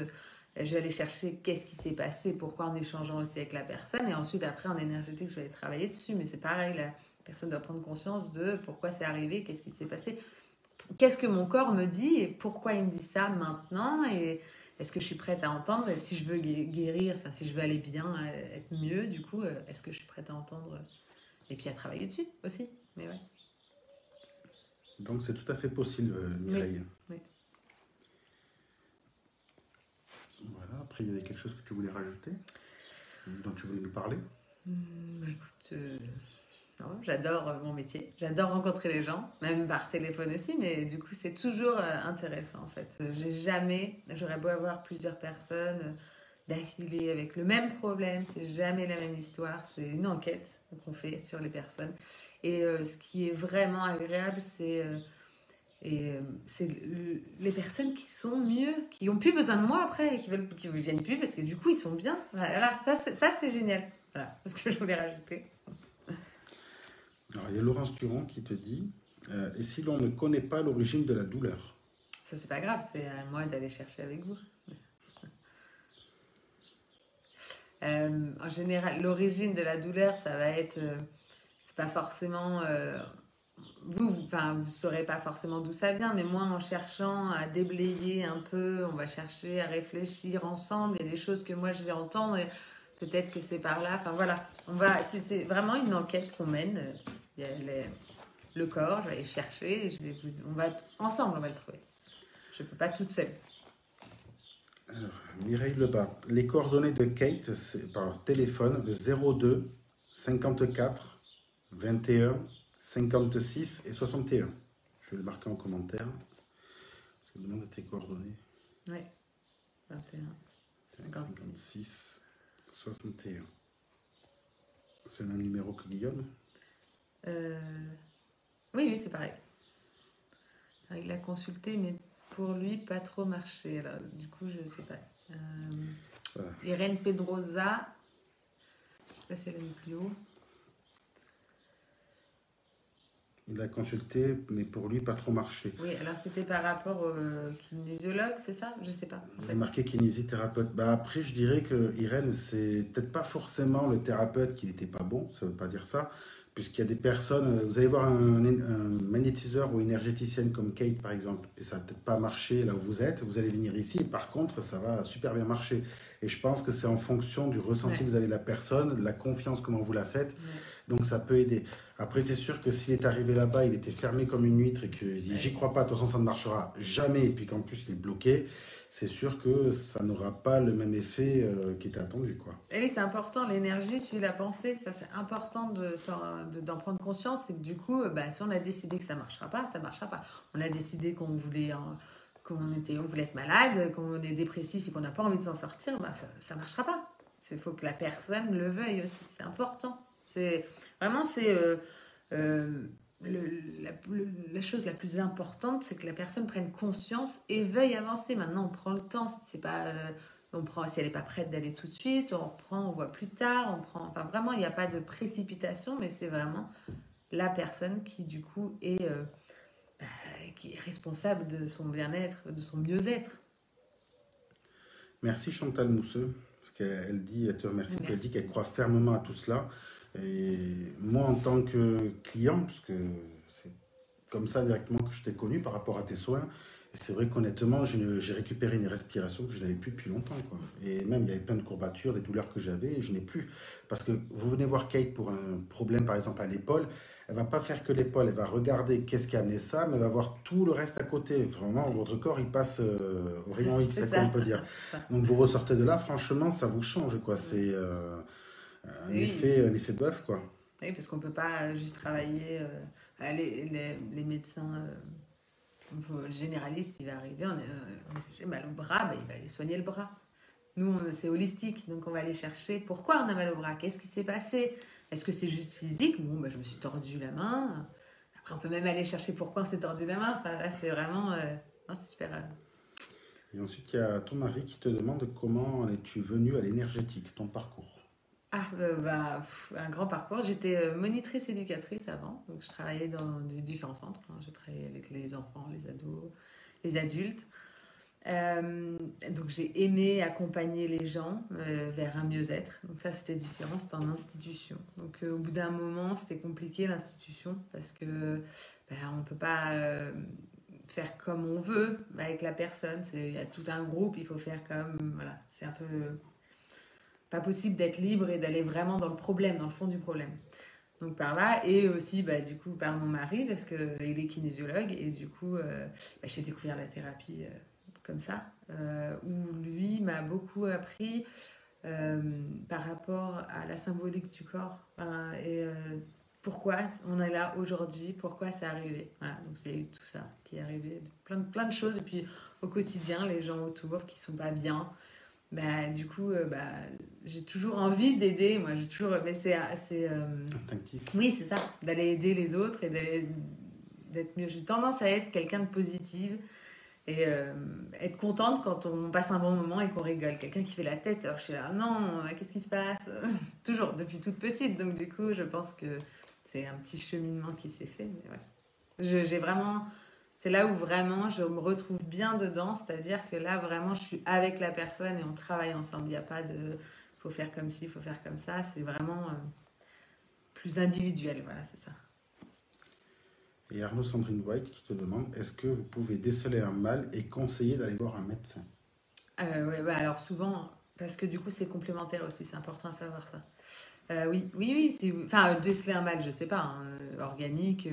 Je vais aller chercher qu'est-ce qui s'est passé, pourquoi, en échangeant aussi avec la personne, et ensuite après en énergétique, je vais aller travailler dessus, mais c'est pareil, la personne doit prendre conscience de pourquoi c'est arrivé, qu'est-ce qui s'est passé, qu'est-ce que mon corps me dit et pourquoi il me dit ça maintenant, et est-ce que je suis prête à entendre, et si je veux guérir, enfin si je veux aller bien, être mieux, du coup, est-ce que je suis prête à entendre, et puis à travailler dessus aussi, mais ouais. Donc c'est tout à fait possible, Mireille. Oui. Voilà, après il y avait quelque chose que tu voulais rajouter, dont tu voulais nous parler? Écoute, non, j'adore mon métier, j'adore rencontrer les gens, même par téléphone aussi, mais du coup c'est toujours intéressant en fait. J'aurais beau avoir plusieurs personnes d'affilée avec le même problème, c'est jamais la même histoire, c'est une enquête qu'on fait sur les personnes. Et ce qui est vraiment agréable, c'est les personnes qui sont mieux, qui n'ont plus besoin de moi après, et qui ne viennent plus parce que du coup ils sont bien. Voilà, ça c'est génial. Voilà, c'est ce que je voulais rajouter. Alors il y a Laurence Turon qui te dit et si l'on ne connaît pas l'origine de la douleur? Ça c'est pas grave, c'est à moi d'aller chercher avec vous. En général, l'origine de la douleur, ça va être, c'est pas forcément, vous saurez pas forcément d'où ça vient, mais moi, en cherchant à déblayer un peu, on va chercher à réfléchir ensemble. Il y a des choses que moi je vais entendre, et peut-être que c'est par là. Enfin voilà, c'est vraiment une enquête qu'on mène. Il y a le corps, je vais aller chercher, et ensemble, on va le trouver. Je peux pas toute seule. Alors, Mireille Lebas, les coordonnées de Kate, c'est par téléphone, le 02 54 21 56 et 61. Je vais le marquer en commentaire. Ça demande tes coordonnées. Oui, 21 56 61. C'est le même numéro que Guillaume? Oui, c'est pareil. Il l'a consulté, mais Pour lui, pas trop marché. Alors, du coup, je sais pas. Voilà. Irène Pedrosa, je sais pas si elle est plus haut. Il a consulté, mais pour lui, pas trop marché. Oui, alors c'était par rapport au kinésiologue, c'est ça? Je sais pas. En Il fait. est marqué kinésithérapeute. Bah après, je dirais que Irène, c'est peut-être pas forcément le thérapeute qui n'était pas bon, ça veut pas dire ça, puisqu'il y a des personnes, vous allez voir un magnétiseur ou énergéticienne comme Kate par exemple, et ça va peut-être pas marché là où vous êtes, vous allez venir ici, et par contre, ça va super bien marcher. Et je pense que c'est en fonction du ressenti Ouais. que vous avez de la personne, de la confiance, comment vous la faites, Ouais. donc ça peut aider. Après, c'est sûr que s'il est arrivé là-bas, il était fermé comme une huître et qu'il dit j'y crois pas, de toute façon ça ne marchera jamais, et puis qu'en plus il est bloqué, c'est sûr que ça n'aura pas le même effet qui était attendu, quoi. Et oui, c'est important, l'énergie suit la pensée. Ça, c'est important d'en prendre conscience. Et que du coup, bah, si on a décidé que ça marchera pas, ça marchera pas. On a décidé qu'on voulait, on voulait être malade, qu'on est dépressif et qu'on n'a pas envie de s'en sortir, bah, ça marchera pas. Il faut que la personne le veuille aussi. C'est important. Vraiment, la chose la plus importante, c'est que la personne prenne conscience et veuille avancer. Maintenant, on prend le temps. C'est pas, si elle n'est pas prête d'aller tout de suite, on reprend, on voit plus tard. Enfin, vraiment, il n'y a pas de précipitation, mais c'est vraiment la personne qui, du coup, qui est responsable de son bien-être, de son mieux-être. Merci Chantal Mousseux, parce qu'elle dit, elle te remercie, Merci. elle dit qu'elle croit fermement à tout cela. Et moi, en tant que client, parce que c'est comme ça directement que je t'ai connu par rapport à tes soins, et c'est vrai qu'honnêtement, j'ai récupéré une respiration que je n'avais plus depuis longtemps, quoi. Et même, il y avait plein de courbatures, des douleurs que j'avais, et je n'ai plus. Parce que vous venez voir Kate pour un problème, par exemple, à l'épaule, elle va pas faire que l'épaule, elle va regarder qu'est-ce qui a amené ça, mais elle va voir tout le reste à côté. Vraiment, votre corps, il passe au rayon X, C'est quoi, ça. on peut dire. C'est ça. Donc vous ressortez de là, franchement, ça vous change, quoi. C'est Oui. un effet bœuf, quoi. Oui, parce qu'on ne peut pas juste travailler. Les médecins généralistes, il va arriver, j'ai mal au bras, bah, il va aller soigner le bras. Nous, c'est holistique, donc on va aller chercher pourquoi on a mal au bras, qu'est-ce qui s'est passé. Est-ce que c'est juste physique? Bon, bah, je me suis tordu la main. Après, on peut même aller chercher pourquoi on s'est tordu la main. Enfin, là, c'est vraiment... non, c'est super. Et ensuite, il y a ton mari qui te demande comment en es-tu venu à l'énergétique, ton parcours. Un grand parcours. J'étais monitrice éducatrice avant, donc je travaillais dans différents centres. Je travaillais avec les enfants, les ados, les adultes. Donc j'ai aimé accompagner les gens vers un mieux-être. Donc ça, c'était différent, c'était en institution. Donc au bout d'un moment, c'était compliqué l'institution parce que on peut pas faire comme on veut avec la personne. Il y a tout un groupe, il faut faire comme... Voilà, c'est un peu... pas possible d'être libre et d'aller vraiment dans le problème, dans le fond du problème. Donc par là, et aussi du coup par mon mari, parce qu'il est kinésiologue, et du coup j'ai découvert la thérapie comme ça, où lui m'a beaucoup appris par rapport à la symbolique du corps, pourquoi on est là aujourd'hui, pourquoi c'est arrivé. Voilà, donc c'est tout ça qui est arrivé, plein de choses, et puis au quotidien, les gens autour qui sont pas bien, du coup, j'ai toujours envie d'aider. Moi, j'ai toujours. Mais c'est assez. Instinctif. Oui, c'est ça. D'aller aider les autres et d'être mieux. J'ai tendance à être quelqu'un de positive et être contente quand on passe un bon moment et qu'on rigole. Quelqu'un qui fait la tête. Alors, je suis là, non, qu'est-ce qui se passe? Toujours, depuis toute petite. Donc, du coup, je pense que c'est un petit cheminement qui s'est fait. Mais ouais. J'ai vraiment. C'est là où vraiment je me retrouve bien dedans, c'est-à-dire que là vraiment je suis avec la personne et on travaille ensemble. Il n'y a pas de faut faire comme ci, faut faire comme ça. C'est vraiment plus individuel, voilà, c'est ça. Et Arnaud Sandrine White qui te demande est-ce que vous pouvez déceler un mal et conseiller d'aller voir un médecin? Ouais, alors souvent, parce que du coup c'est complémentaire aussi, c'est important à savoir ça. Oui. Enfin, déceler un mal, je sais pas, organique,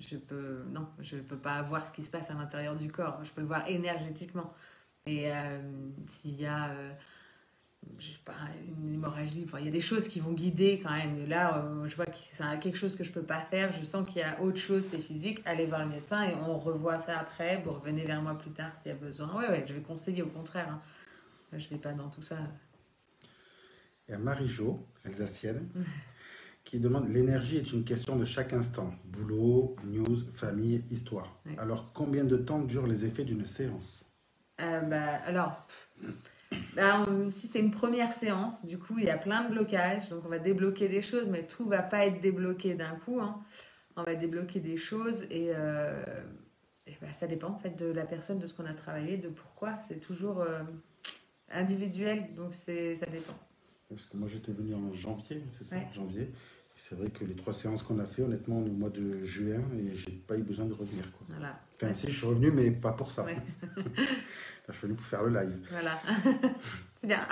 je peux pas voir ce qui se passe à l'intérieur du corps. Je peux le voir énergétiquement. Et s'il y a, je sais pas, une hémorragie, enfin, il y a des choses qui vont guider quand même. Et là, je vois que c'est quelque chose que je peux pas faire. Je sens qu'il y a autre chose, c'est physique. Allez voir le médecin et on revoit ça après. Vous revenez vers moi plus tard s'il y a besoin. Ouais, je vais conseiller au contraire. Hein. Je vais pas dans tout ça. Il y a Marie-Jo, alsacienne, qui demande l'énergie est une question de chaque instant. Boulot, news, famille, histoire. Oui. Alors, combien de temps durent les effets d'une séance? Alors, si c'est une première séance, du coup, il y a plein de blocages. Donc, on va débloquer des choses, mais tout va pas être débloqué d'un coup, hein. On va débloquer des choses ça dépend en fait de la personne, de ce qu'on a travaillé, de pourquoi. C'est toujours individuel, donc ça dépend. Parce que moi, j'étais venu en janvier, c'est ça, Ouais. janvier. Et c'est vrai que les 3 séances qu'on a fait, honnêtement, on est au mois de juin et j'ai pas eu besoin de revenir, quoi. Voilà. Enfin, si, je suis revenu, mais pas pour ça. Ouais. Là, je suis venu pour faire le live. Voilà. C'est bien.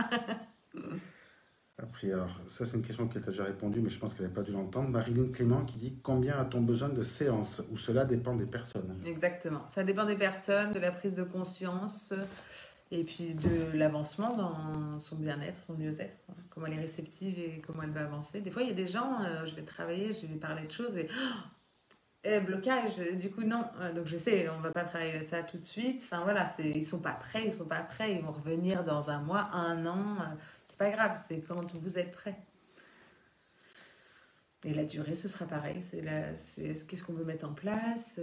Après, alors, ça, c'est une question qu'elle t'a déjà répondu, mais je pense qu'elle n'avait pas dû l'entendre. Marilyn Clément qui dit combien a-t-on besoin de séances? Ou cela dépend des personnes. Exactement. Ça dépend des personnes, de la prise de conscience et puis de l'avancement dans son bien-être, son mieux-être. Voilà. Comment elle est réceptive et comment elle va avancer. Des fois, il y a des gens, je vais travailler, je vais parler de choses et blocage, du coup non. Donc je sais, on va pas travailler ça tout de suite. Enfin voilà, ils sont pas prêts, ils vont revenir dans un mois, un an. C'est pas grave, c'est quand vous êtes prêts. Et la durée, ce sera pareil. Qu'est-ce qu'on veut mettre en place.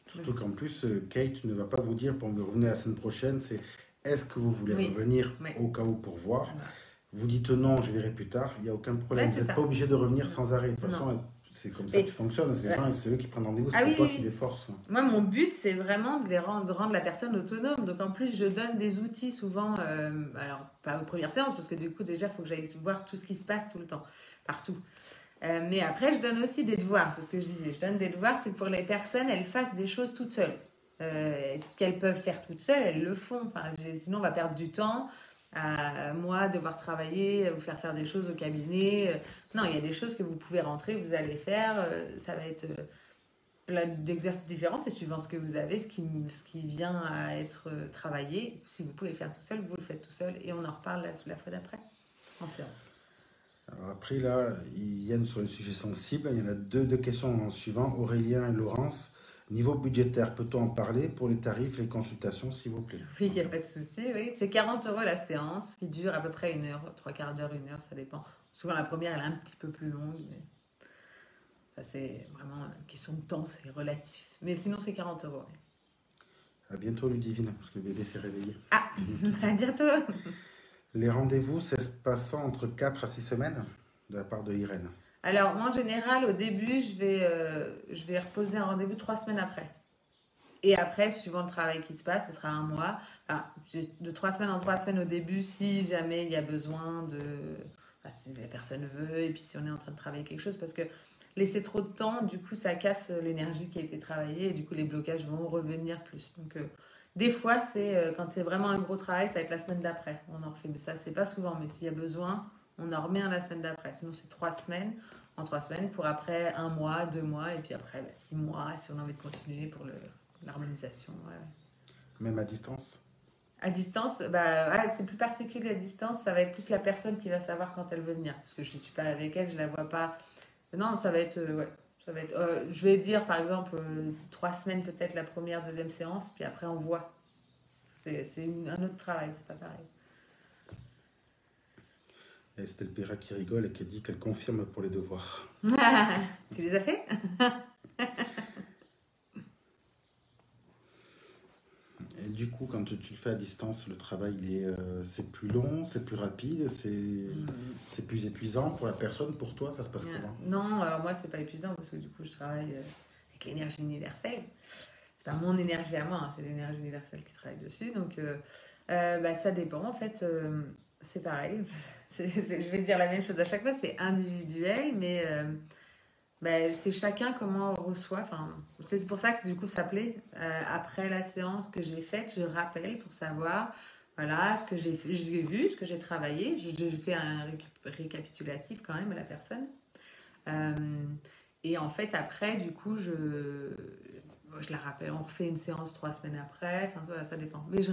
Surtout qu'en plus, Kate ne va pas vous dire pour me revenir la semaine prochaine, c'est est-ce que vous voulez Oui. revenir Oui. au cas où pour voir. Voilà. Vous dites non, je verrai plus tard, il n'y a aucun problème. Ouais, Vous c'est n'êtes ça. pas obligé de revenir sans arrêt. De toute Non. façon, c'est comme ça Et- qu'ils fonctionnent. Parce que les Ouais. gens, c'est eux qui prennent rendez-vous, c'est Ah pas oui, toi oui, qui oui. les force. Moi, mon but, c'est vraiment de rendre la personne autonome. Donc, en plus, je donne des outils souvent, alors pas aux premières séances, parce que du coup, déjà, il faut que j'aille voir tout ce qui se passe tout le temps, partout. Mais après, je donne aussi des devoirs, c'est ce que je disais. Je donne des devoirs, c'est que pour les personnes, elles fassent des choses toutes seules. Ce qu'elles peuvent faire toutes seules, elles le font. Enfin, sinon, on va perdre du temps. Moi, devoir travailler, vous faire des choses au cabinet. Non, il y a des choses que vous pouvez rentrer, vous allez faire. Ça va être plein d'exercices différents, c'est suivant ce que vous avez, ce qui vient à être travaillé. Si vous pouvez le faire tout seul, vous le faites tout seul. Et on en reparle la fois d'après, en séance. Alors après, là, Yann, sur le sujet sensible, il y en a deux questions en suivant. Aurélien et Laurence. Niveau budgétaire, peut-on en parler pour les tarifs, les consultations, s'il vous plaît? Oui, il n'y a pas de souci. Oui. C'est 40 € la séance, qui dure à peu près 1 heure, 3/4 d'heure, 1 heure, ça dépend. Souvent, la première, elle est un petit peu plus longue. Mais ça, c'est vraiment une question de temps, c'est relatif. Mais sinon, c'est 40 €. Oui. À bientôt, Ludivine, parce que le bébé s'est réveillé. Ah, à bientôt. Les rendez-vous, c'est se passant entre 4 à 6 semaines de la part de Irène. Alors, moi, en général, au début, je vais reposer un rendez-vous 3 semaines après. Et après, suivant le travail qui se passe, ce sera 1 mois. Enfin, de 3 semaines en 3 semaines au début, si jamais il y a besoin de... Enfin, si la personne veut, et puis si on est en train de travailler quelque chose, parce que laisser trop de temps, du coup, ça casse l'énergie qui a été travaillée, et du coup, les blocages vont revenir plus. Donc, des fois, quand c'est vraiment un gros travail, ça va être la semaine d'après. On en refait, mais ça, c'est pas souvent. Mais s'il y a besoin, on en remet un la semaine d'après. Sinon, c'est 3 semaines. En 3 semaines, pour après 1 mois, 2 mois, et puis après 6 mois, si on a envie de continuer pour l'harmonisation. Ouais. Même à distance? À distance, c'est plus particulier à distance, ça va être plus la personne qui va savoir quand elle veut venir. Parce que je ne suis pas avec elle, je ne la vois pas. Non, ça va être, je vais dire par exemple 3 semaines peut-être la première, deuxième séance, puis après on voit. C'est un autre travail, c'est pas pareil. Et Estelle Perra qui rigole et qui dit qu'elle confirme pour les devoirs. Tu les as fait? Et du coup, quand tu le fais à distance, le travail, c'est plus long, c'est plus rapide, c'est plus épuisant pour la personne, pour toi, ça se passe comment? Non, alors moi, c'est pas épuisant parce que du coup, je travaille avec l'énergie universelle. C'est pas mon énergie à moi, hein, c'est l'énergie universelle qui travaille dessus. Donc, ça dépend. En fait, c'est pareil. Je vais dire la même chose à chaque fois, c'est individuel, mais c'est chacun comment on reçoit. Enfin, c'est pour ça que du coup, ça plaît. Après la séance que j'ai faite, je rappelle pour savoir voilà, ce que j'ai vu, ce que j'ai travaillé. Je fais un récapitulatif quand même à la personne. Et en fait, après, du coup, je la rappelle. On refait une séance 3 semaines après. Enfin, ça dépend. Mais je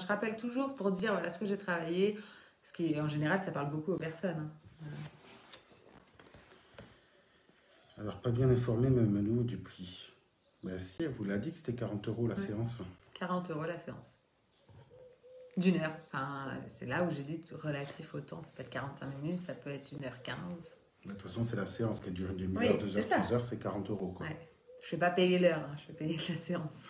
rappelle toujours pour dire voilà ce que j'ai travaillé. Ce qui, en général, ça parle beaucoup aux personnes. Hein. Alors, pas bien informé, même nous, du prix. Ben si, elle vous l'a dit que c'était 40 € la séance. 40 € la séance. D'1 heure. Enfin, c'est là où j'ai dit relatif au temps. Ça peut être 45 minutes, ça peut être 1h15. De toute façon, c'est la séance qui dure une Oui, demi-heure, 2 c'est heures, ça. 3 heures, c'est 40 euros. Quoi. Ouais. Je ne vais pas payer l'heure, hein, je vais payer la séance.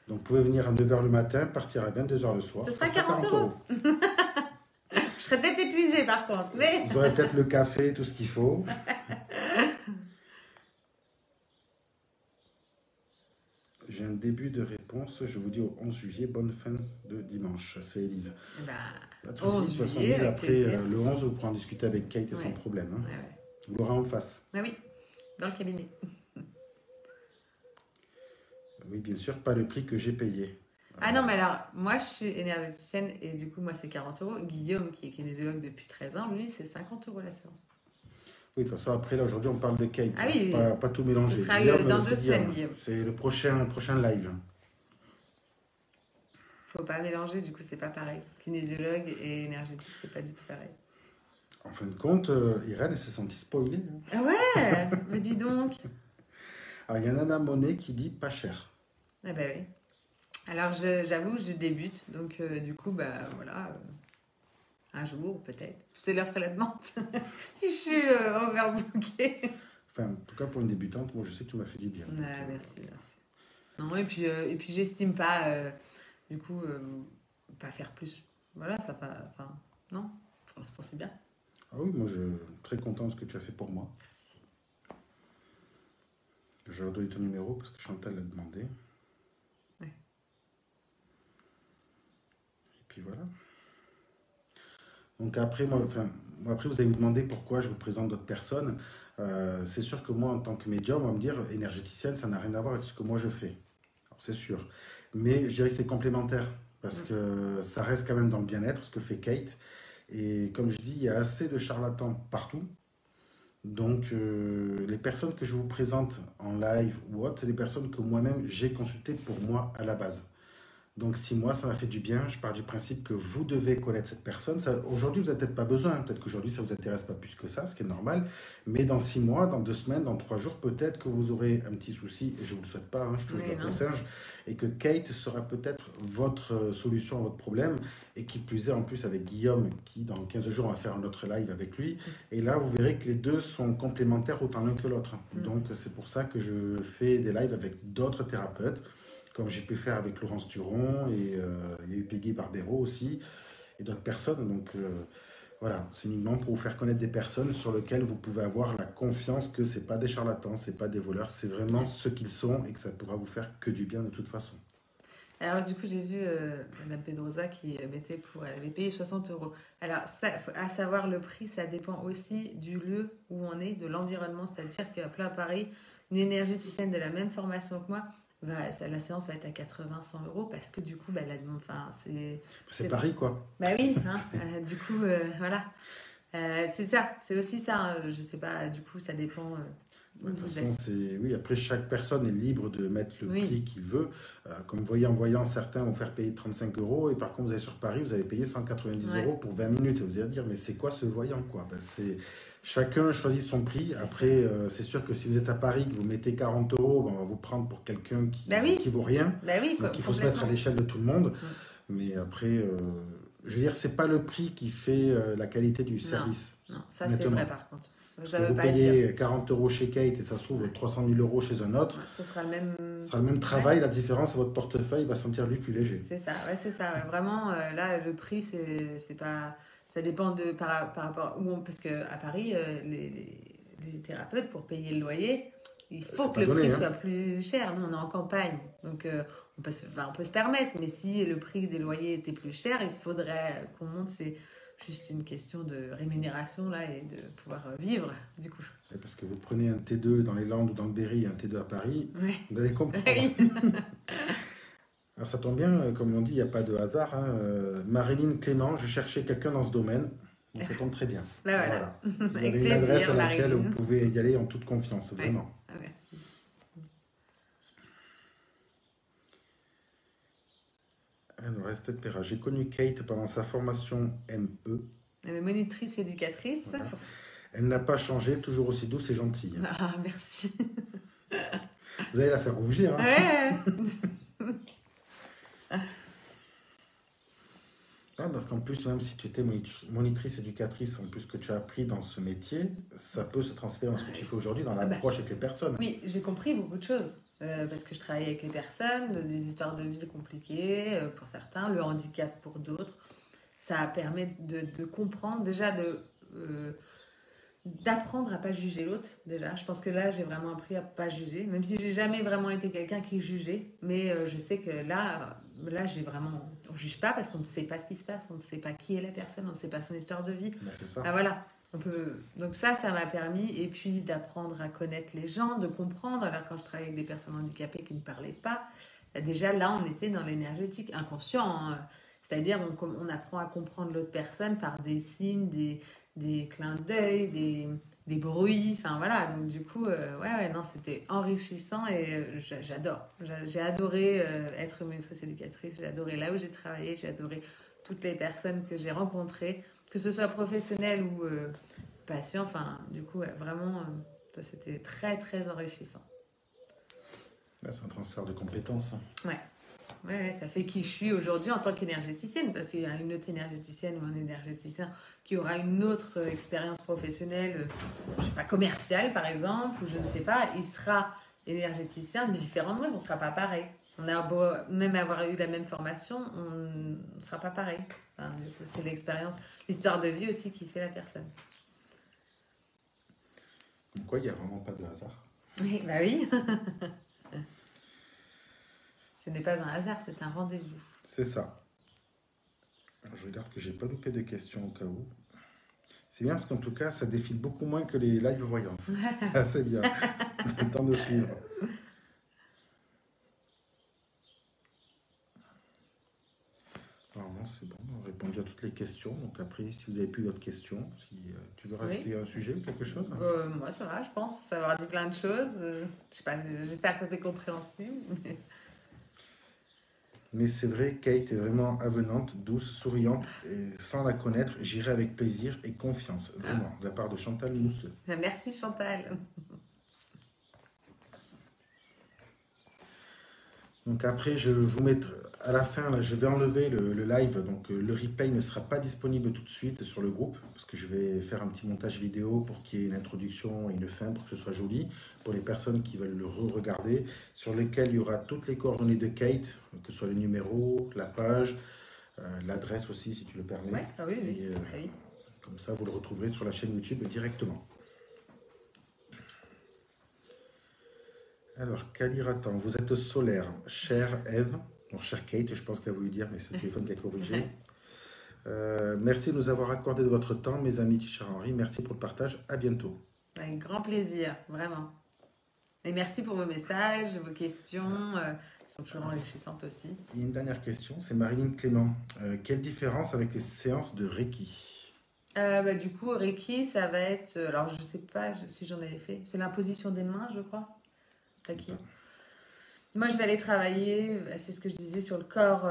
Donc, vous pouvez venir à 9 heures le matin, partir à 22 heures le soir. Ce ça sera 40 euros. Je serais peut-être épuisée par contre, mais... Vous aurez peut-être le café, tout ce qu'il faut. J'ai un début de réponse. Je vous dis au 11 juillet, bonne fin de dimanche. C'est Élise. Bah, Pas de soucis. De toute façon, juillet, Élise, avec après plaisir. le 11, vous pourrez en discuter avec Kate et sans Ouais. problème. Hein. ouais. Vous l'aurez en face. Ah oui, dans le cabinet. Oui, bien sûr, pas le prix que j'ai payé. Ah non, mais alors, moi je suis énergéticienne et du coup, moi c'est 40 euros. Guillaume, qui est kinésiologue depuis 13 ans, lui c'est 50 euros la séance. Oui, de toute façon, après, là, aujourd'hui, on parle de Kate. Ah oui, pas tout mélanger. Ce sera Guillaume, dans c'est 2 semaines, Guillaume. Guillaume. C'est le prochain live. Faut pas mélanger, du coup c'est pas pareil. Kinésiologue et énergétique, c'est pas du tout pareil. En fin de compte, Irène, elle s'est sentie spoilée. Hein. Ah ouais, mais dis donc. Alors, il y a Nana Monet qui dit pas cher. Ah bah oui. Alors j'avoue, je débute, donc du coup, bah voilà, un jour peut-être. C'est l'offre et la demande. Si je suis overbookée. Enfin, en tout cas, pour une débutante, moi, je sais que tu m'as fait du bien. Donc, Ouais, merci. Non, et puis j'estime pas, du coup, pas faire plus. Voilà, ça pas. Enfin, non, pour l'instant c'est bien. Ah oui, moi, je suis très content de ce que tu as fait pour moi. Merci. Je leur donne ton numéro parce que Chantal l'a demandé. Ouais. Et puis voilà. Donc après, après, vous allez vous demander pourquoi je vous présente d'autres personnes. C'est sûr que moi, en tant que médium, on va me dire énergéticienne, ça n'a rien à voir avec ce que moi je fais. Alors, c'est sûr. Mais je dirais que c'est complémentaire parce que ça reste quand même dans le bien-être, ce que fait Kate. Et comme je dis, il y a assez de charlatans partout. Donc, les personnes que je vous présente en live ou autre, c'est des personnes que moi-même j'ai consultées pour moi à la base. Donc, si moi, ça m'a fait du bien, je pars du principe que vous devez connaître cette personne. Aujourd'hui, vous n'avez peut-être pas besoin. Peut-être qu'aujourd'hui, ça ne vous intéresse pas plus que ça, ce qui est normal. Mais dans 6 mois, dans 2 semaines, dans 3 jours, peut-être que vous aurez un petit souci. Et je ne vous le souhaite pas, hein, je touche Oui, votre non. singe. Et que Kate sera peut-être votre solution à votre problème. Et qui plus est, en plus, avec Guillaume, qui dans 15 jours, on va faire un autre live avec lui. Et là, vous verrez que les deux sont complémentaires autant l'un que l'autre. Donc, c'est pour ça que je fais des lives avec d'autres thérapeutes, comme j'ai pu faire avec Laurence Turon, et il y a eu Peggy Barbero aussi, et d'autres personnes. Donc voilà, c'est uniquement pour vous faire connaître des personnes sur lesquelles vous pouvez avoir la confiance que ce n'est pas des charlatans, ce n'est pas des voleurs, c'est vraiment ce qu'ils sont et que ça pourra vous faire que du bien de toute façon. Alors du coup, j'ai vu Madame Pedrosa qui mettait elle avait payé 60 euros. Alors, ça, à savoir le prix, ça dépend aussi du lieu où on est, de l'environnement. C'est-à-dire qu'à plein Paris, une énergéticienne de la même formation que moi, la séance va être à 80-100 euros parce que du coup, enfin, C'est Paris, quoi. Bah oui, hein, du coup, voilà. C'est ça, c'est aussi ça. Hein, je sais pas, du coup, ça dépend où De toute vous façon, êtes. oui, après, chaque personne est libre de mettre le prix qu'il veut. Comme vous voyez, en voyant, certains vont faire payer 35 euros, et par contre, vous allez sur Paris, vous allez payer 190 euros pour 20 minutes. Et vous allez dire, mais c'est quoi ce voyant, quoi? Chacun choisit son prix. Après, c'est sûr que si vous êtes à Paris, que vous mettez 40 euros, on va vous prendre pour quelqu'un qui vaut rien. Donc, il faut se mettre à l'échelle de tout le monde. Mais après, je veux dire, c'est pas le prix qui fait la qualité du service. Non, ça c'est vrai par contre. Ça veut vous payez 40 euros chez Kate et ça se trouve 300 000 euros chez un autre. Ce sera le même, travail. La différence, c'est votre portefeuille va sentir lui plus léger. C'est ça, c'est ça. Ouais. Vraiment, là, le prix, c'est pas. Ça dépend par rapport où parce qu'à Paris, les thérapeutes, pour payer le loyer, il faut que le prix soit plus cher. Nous, on est en campagne, donc on peut se permettre. Mais si le prix des loyers était plus cher, il faudrait qu'on monte. C'est juste une question de rémunération là et de pouvoir vivre, du coup. Parce que vous prenez un T2 dans les Landes ou dans le Berry et un T2 à Paris, vous allez comprendre. Alors ça tombe bien, comme on dit, il n'y a pas de hasard. Hein. Marilyn Clément, je cherchais quelqu'un dans ce domaine. Donc ça tombe très bien. Voilà. Vous avez une adresse à laquelle vous pouvez y aller en toute confiance, vraiment. Merci. Alors, Estelle Perra, j'ai connu Kate pendant sa formation ME. Elle est monitrice éducatrice. Voilà. Elle n'a pas changé, toujours aussi douce et gentille. Ah, merci. Vous allez la faire rougir. Hein. Ouais. Ah, Ouais, parce qu'en plus, même si tu étais monitrice éducatrice, en plus que tu as appris dans ce métier, ça peut se transférer dans ce que tu fais aujourd'hui, dans l'approche avec les personnes. Oui, j'ai compris beaucoup de choses. Parce que je travaille avec les personnes, des histoires de vie compliquées pour certains, le handicap pour d'autres. Ça permet de comprendre, déjà d'apprendre à pas juger l'autre. Déjà, je pense que là, j'ai vraiment appris à pas juger, même si j'ai jamais vraiment été quelqu'un qui jugeait. Mais je sais que là, j'ai vraiment, on juge pas parce qu'on ne sait pas ce qui se passe, on ne sait pas qui est la personne, on ne sait pas son histoire de vie. Ben, c'est ça. Ah, voilà. Donc ça m'a permis, et puis d'apprendre à connaître les gens, de comprendre. Alors quand je travaillais avec des personnes handicapées qui ne parlaient pas, déjà là on était dans l'énergétique inconscient, hein. C'est-à-dire on apprend à comprendre l'autre personne par des signes, des clins d'œil, des bruits, enfin voilà. Donc du coup, non, c'était enrichissant et j'adore. J'ai adoré être monitrice éducatrice, j'ai adoré là où j'ai travaillé, j'ai adoré toutes les personnes que j'ai rencontrées, que ce soit professionnel ou patient, enfin, du coup, vraiment, ça c'était très, très enrichissant. Là, c'est un transfert de compétences. Ouais, ça fait qui je suis aujourd'hui en tant qu'énergéticienne, parce qu'il y a une autre énergéticienne ou un énergéticien qui aura une autre expérience professionnelle, je sais pas, commerciale par exemple, ou je ne sais pas, il sera énergéticien différent de moi, on ne sera pas pareil. On a beau même avoir eu la même formation, on ne sera pas pareil. Enfin, du coup, c'est l'expérience, l'histoire de vie aussi qui fait la personne. Pourquoi il n'y a vraiment pas de hasard? Oui, bah oui. Ce n'est pas un hasard, c'est un rendez-vous. C'est ça. Alors, je regarde que j'ai pas loupé de questions au cas où. C'est bien parce qu'en tout cas, ça défile beaucoup moins que les live voyances. C'est assez bien. On a le temps de suivre. Normalement, c'est bon. On a répondu à toutes les questions. Donc après, si vous avez plus d'autres questions, si tu veux rajouter un sujet ou quelque chose? Moi, ça va, je pense. Savoir dit plein de choses. Je sais pas, j'espère que c'est compréhensible. Mais c'est vrai, Kate est vraiment avenante, douce, souriante, et sans la connaître, j'irai avec plaisir et confiance, vraiment, de la part de Chantal Mousseux. Merci Chantal. Donc après, je vous mettrai à la fin, là, je vais enlever le live, donc le replay ne sera pas disponible tout de suite sur le groupe, parce que je vais faire un petit montage vidéo pour qu'il y ait une introduction et une fin, pour que ce soit joli, pour les personnes qui veulent le re-regarder, sur lesquels il y aura toutes les coordonnées de Kate, que ce soit le numéro, la page, l'adresse aussi, si tu le permets. Ouais, ah oui, oui. Et, comme ça, vous le retrouverez sur la chaîne YouTube directement. Alors, Kaliratan, vous êtes solaire, chère Eve, donc chère Kate, je pense qu'elle a voulu dire, mais c'est le téléphone qui a corrigé. Merci de nous avoir accordé de votre temps, mes amis Cher Henri. Merci pour le partage. À bientôt. Avec grand plaisir, vraiment. Et merci pour vos messages, vos questions. Qui sont toujours enrichissantes aussi. Et une dernière question, c'est Marilyn Clément. Quelle différence avec les séances de Reiki? Du coup, Reiki, ça va être... Alors, je ne sais pas si j'en avais fait. C'est l'imposition des mains, je crois. Reiki. Moi, je vais aller travailler, c'est ce que je disais, sur le corps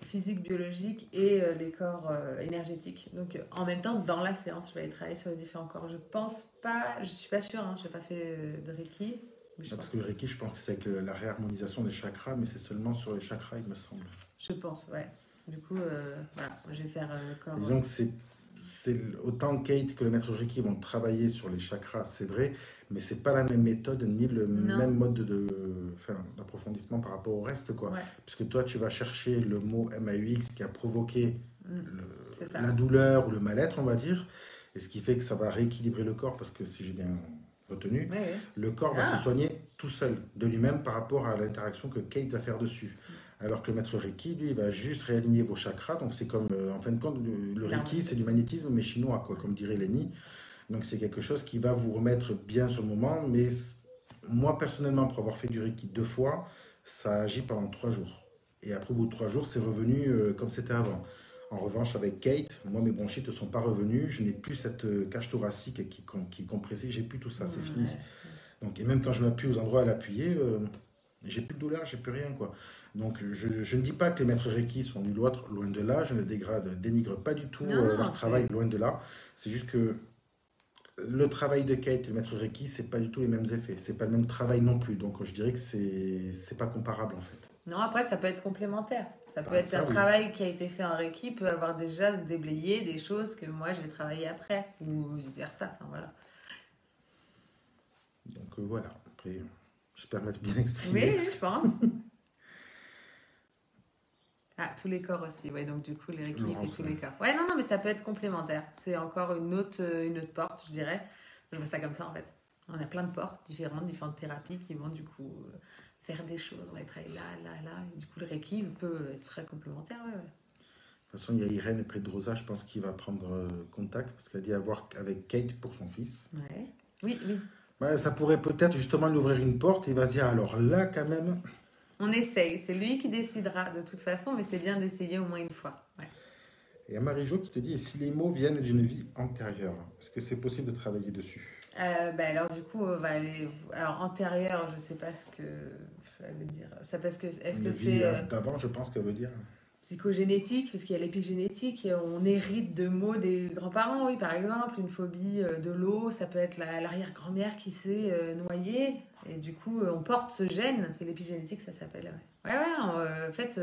physique, biologique et les corps énergétiques. Donc, en même temps, dans la séance, je vais aller travailler sur les différents corps. Je pense pas, je suis pas sûre, hein, je n'ai pas fait de Reiki. Parce que le Reiki, je pense que c'est avec la réharmonisation des chakras, mais c'est seulement sur les chakras, il me semble. Je pense, ouais. Du coup, voilà, je vais faire le corps. Disons que c'est autant Kate que le maître Reiki vont travailler sur les chakras, c'est vrai, mais c'est pas la même méthode ni le même mode d'approfondissement par rapport au reste, quoi. Ouais. Puisque toi, tu vas chercher le mot MAUX qui a provoqué la ça. douleur ou le mal-être, on va dire, et ce qui fait que ça va rééquilibrer le corps, parce que si j'ai bien retenu, le corps va se soigner tout seul, de lui-même, par rapport à l'interaction que Kate va faire dessus. Alors que le maître Reiki, lui, il va juste réaligner vos chakras. Donc c'est comme, en fin de compte, le Reiki, c'est du magnétisme, mais chinois, quoi, comme dirait Lenny. Donc c'est quelque chose qui va vous remettre bien sur le moment. Mais moi, personnellement, pour avoir fait du Reiki 2 fois, ça agit pendant 3 jours. Et après, au bout de 3 jours, c'est revenu comme c'était avant. En revanche, avec Kate, moi, mes bronchites ne sont pas revenus. Je n'ai plus cette cage thoracique qui compressait. J'ai plus tout ça, c'est fini. Donc, et même quand je m'appuie aux endroits à l'appuyer, j'ai plus de douleur, j'ai plus rien, quoi. Donc, je ne dis pas que les maîtres Reiki sont nuls autres, loin de là. Je ne dénigre pas du tout leur travail, loin de là. C'est juste que le travail de Kate et le maître Reiki, c'est pas du tout les mêmes effets. C'est pas le même travail non plus. Donc, je dirais que c'est pas comparable, en fait. Non, après, ça peut être complémentaire. Ça peut Ah, être ça, un oui. travail qui a été fait en Reiki, peut avoir déjà déblayé des choses que moi je vais travailler après, ou vice-versa. Enfin, voilà. Donc voilà, après, j'espère m'être bien exprimé. Oui, parce je pense. Ah, tous les corps aussi, ouais, donc du coup, les Reiki, il Laurence, fait tous ouais. les corps. Ouais, non, mais ça peut être complémentaire. C'est encore une autre porte, je dirais. Je vois ça comme ça, en fait. On a plein de portes différentes thérapies qui vont du coup faire des choses. On va travailler là, là, là. Et du coup, le Reiki peut être très complémentaire, ouais, ouais. De toute façon, il y a Irène près de Rosa, je pense qu'il va prendre contact, parce qu'elle a dit avoir avec Kate pour son fils. Ouais. Oui, oui. Ouais, ça pourrait peut-être justement lui ouvrir une porte, il va se dire, alors là, quand même... On essaye. C'est lui qui décidera de toute façon, mais c'est bien d'essayer au moins une fois. Ouais. Et il y a Marie-Jo qui te dit, et si les mots viennent d'une vie antérieure, est-ce que c'est possible de travailler dessus? Alors du coup, on va aller. Alors antérieur, je sais pas ce que ça veut dire. Ça parce que est-ce Une que vie c'est d'avant, je pense qu'elle veut dire. psychogénétique, parce qu'il y a l'épigénétique, et on hérite de mots des grands-parents, oui, par exemple, une phobie de l'eau, ça peut être l'arrière-grand-mère qui s'est noyée, et du coup, on porte ce gène, c'est l'épigénétique, ça s'appelle. Ouais, en fait,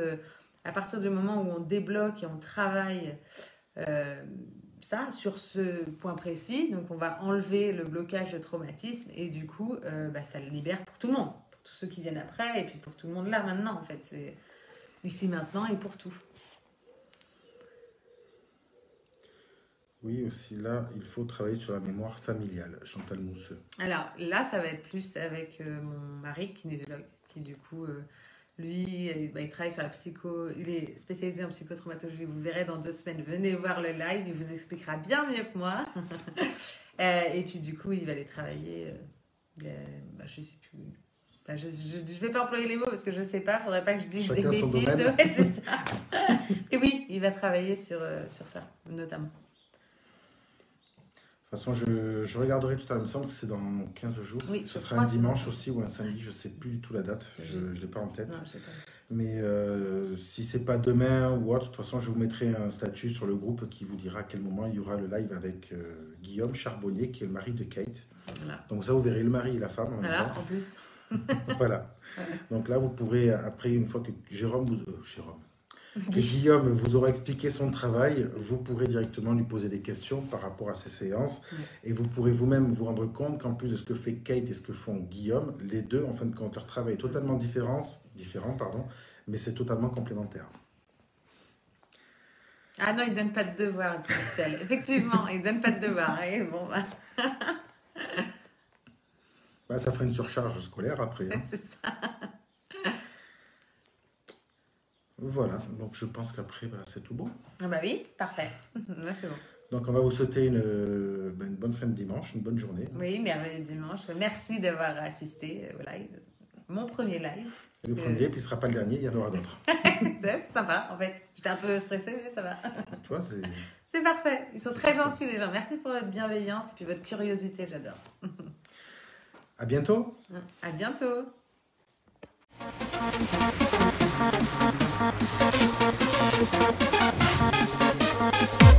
à partir du moment où on débloque et on travaille ça sur ce point précis, donc on va enlever le blocage de traumatisme, et du coup, ça le libère pour tout le monde, pour tous ceux qui viennent après, et puis pour tout le monde là, maintenant, en fait, c'est... Ici, maintenant et pour tout. Oui, aussi là, il faut travailler sur la mémoire familiale. Chantal Mousseux. Alors là, ça va être plus avec mon mari, kinésiologue, qui du coup, lui, il travaille sur la psycho, il est spécialisé en psychotraumatologie. Vous verrez dans 2 semaines, venez voir le live, il vous expliquera bien mieux que moi. Et puis du coup, il va aller travailler, je sais plus. Je ne vais pas employer les mots parce que je ne sais pas, il ne faudrait pas que je dise Chacun des son bêtises. domaine. Ouais, c'est ça. Et oui, il va travailler sur ça, notamment. De toute façon, je regarderai tout à l'heure. Il me semble que c'est dans 15 jours. Oui, Ce je sera crois un que c'est dimanche dans- aussi ou un samedi. Je ne sais plus du tout la date. Je ne l'ai pas en tête. Non, je sais pas. Mais si c'est pas demain ou autre, de toute façon, je vous mettrai un statut sur le groupe qui vous dira à quel moment il y aura le live avec Guillaume Charbonnier, qui est le mari de Kate. Voilà. Donc ça, vous verrez le mari et la femme en même Voilà, temps. en plus. Voilà. Ouais. Donc là, vous pourrez, après, une fois que que Guillaume vous aura expliqué son travail, vous pourrez directement lui poser des questions par rapport à ces séances. Ouais. Et vous pourrez vous-même vous rendre compte qu'en plus de ce que fait Kate et ce que font Guillaume, les deux, en fin de compte, leur travail est totalement différent, mais c'est totalement complémentaire. Ah non, il ne donne pas de devoir, Christelle. Effectivement, il ne donne pas de devoir. Et bon, Bah, ça ferait une surcharge scolaire après. Hein. c'est ça. Voilà, donc je pense qu'après, c'est tout bon. Ah bah oui, parfait. Là, c'est bon. Donc on va vous souhaiter une bonne fin de dimanche, une bonne journée. Oui, merveilleux dimanche. Merci d'avoir assisté au live. Mon premier live. Le premier, puis ce ne sera pas le dernier, il y en aura d'autres. C'est sympa, en fait. J'étais un peu stressée, mais ça va. Tu vois, c'est... C'est parfait. Ils sont très gentils, les gens. Merci pour votre bienveillance et puis votre curiosité, j'adore. À bientôt. À bientôt. Thank you.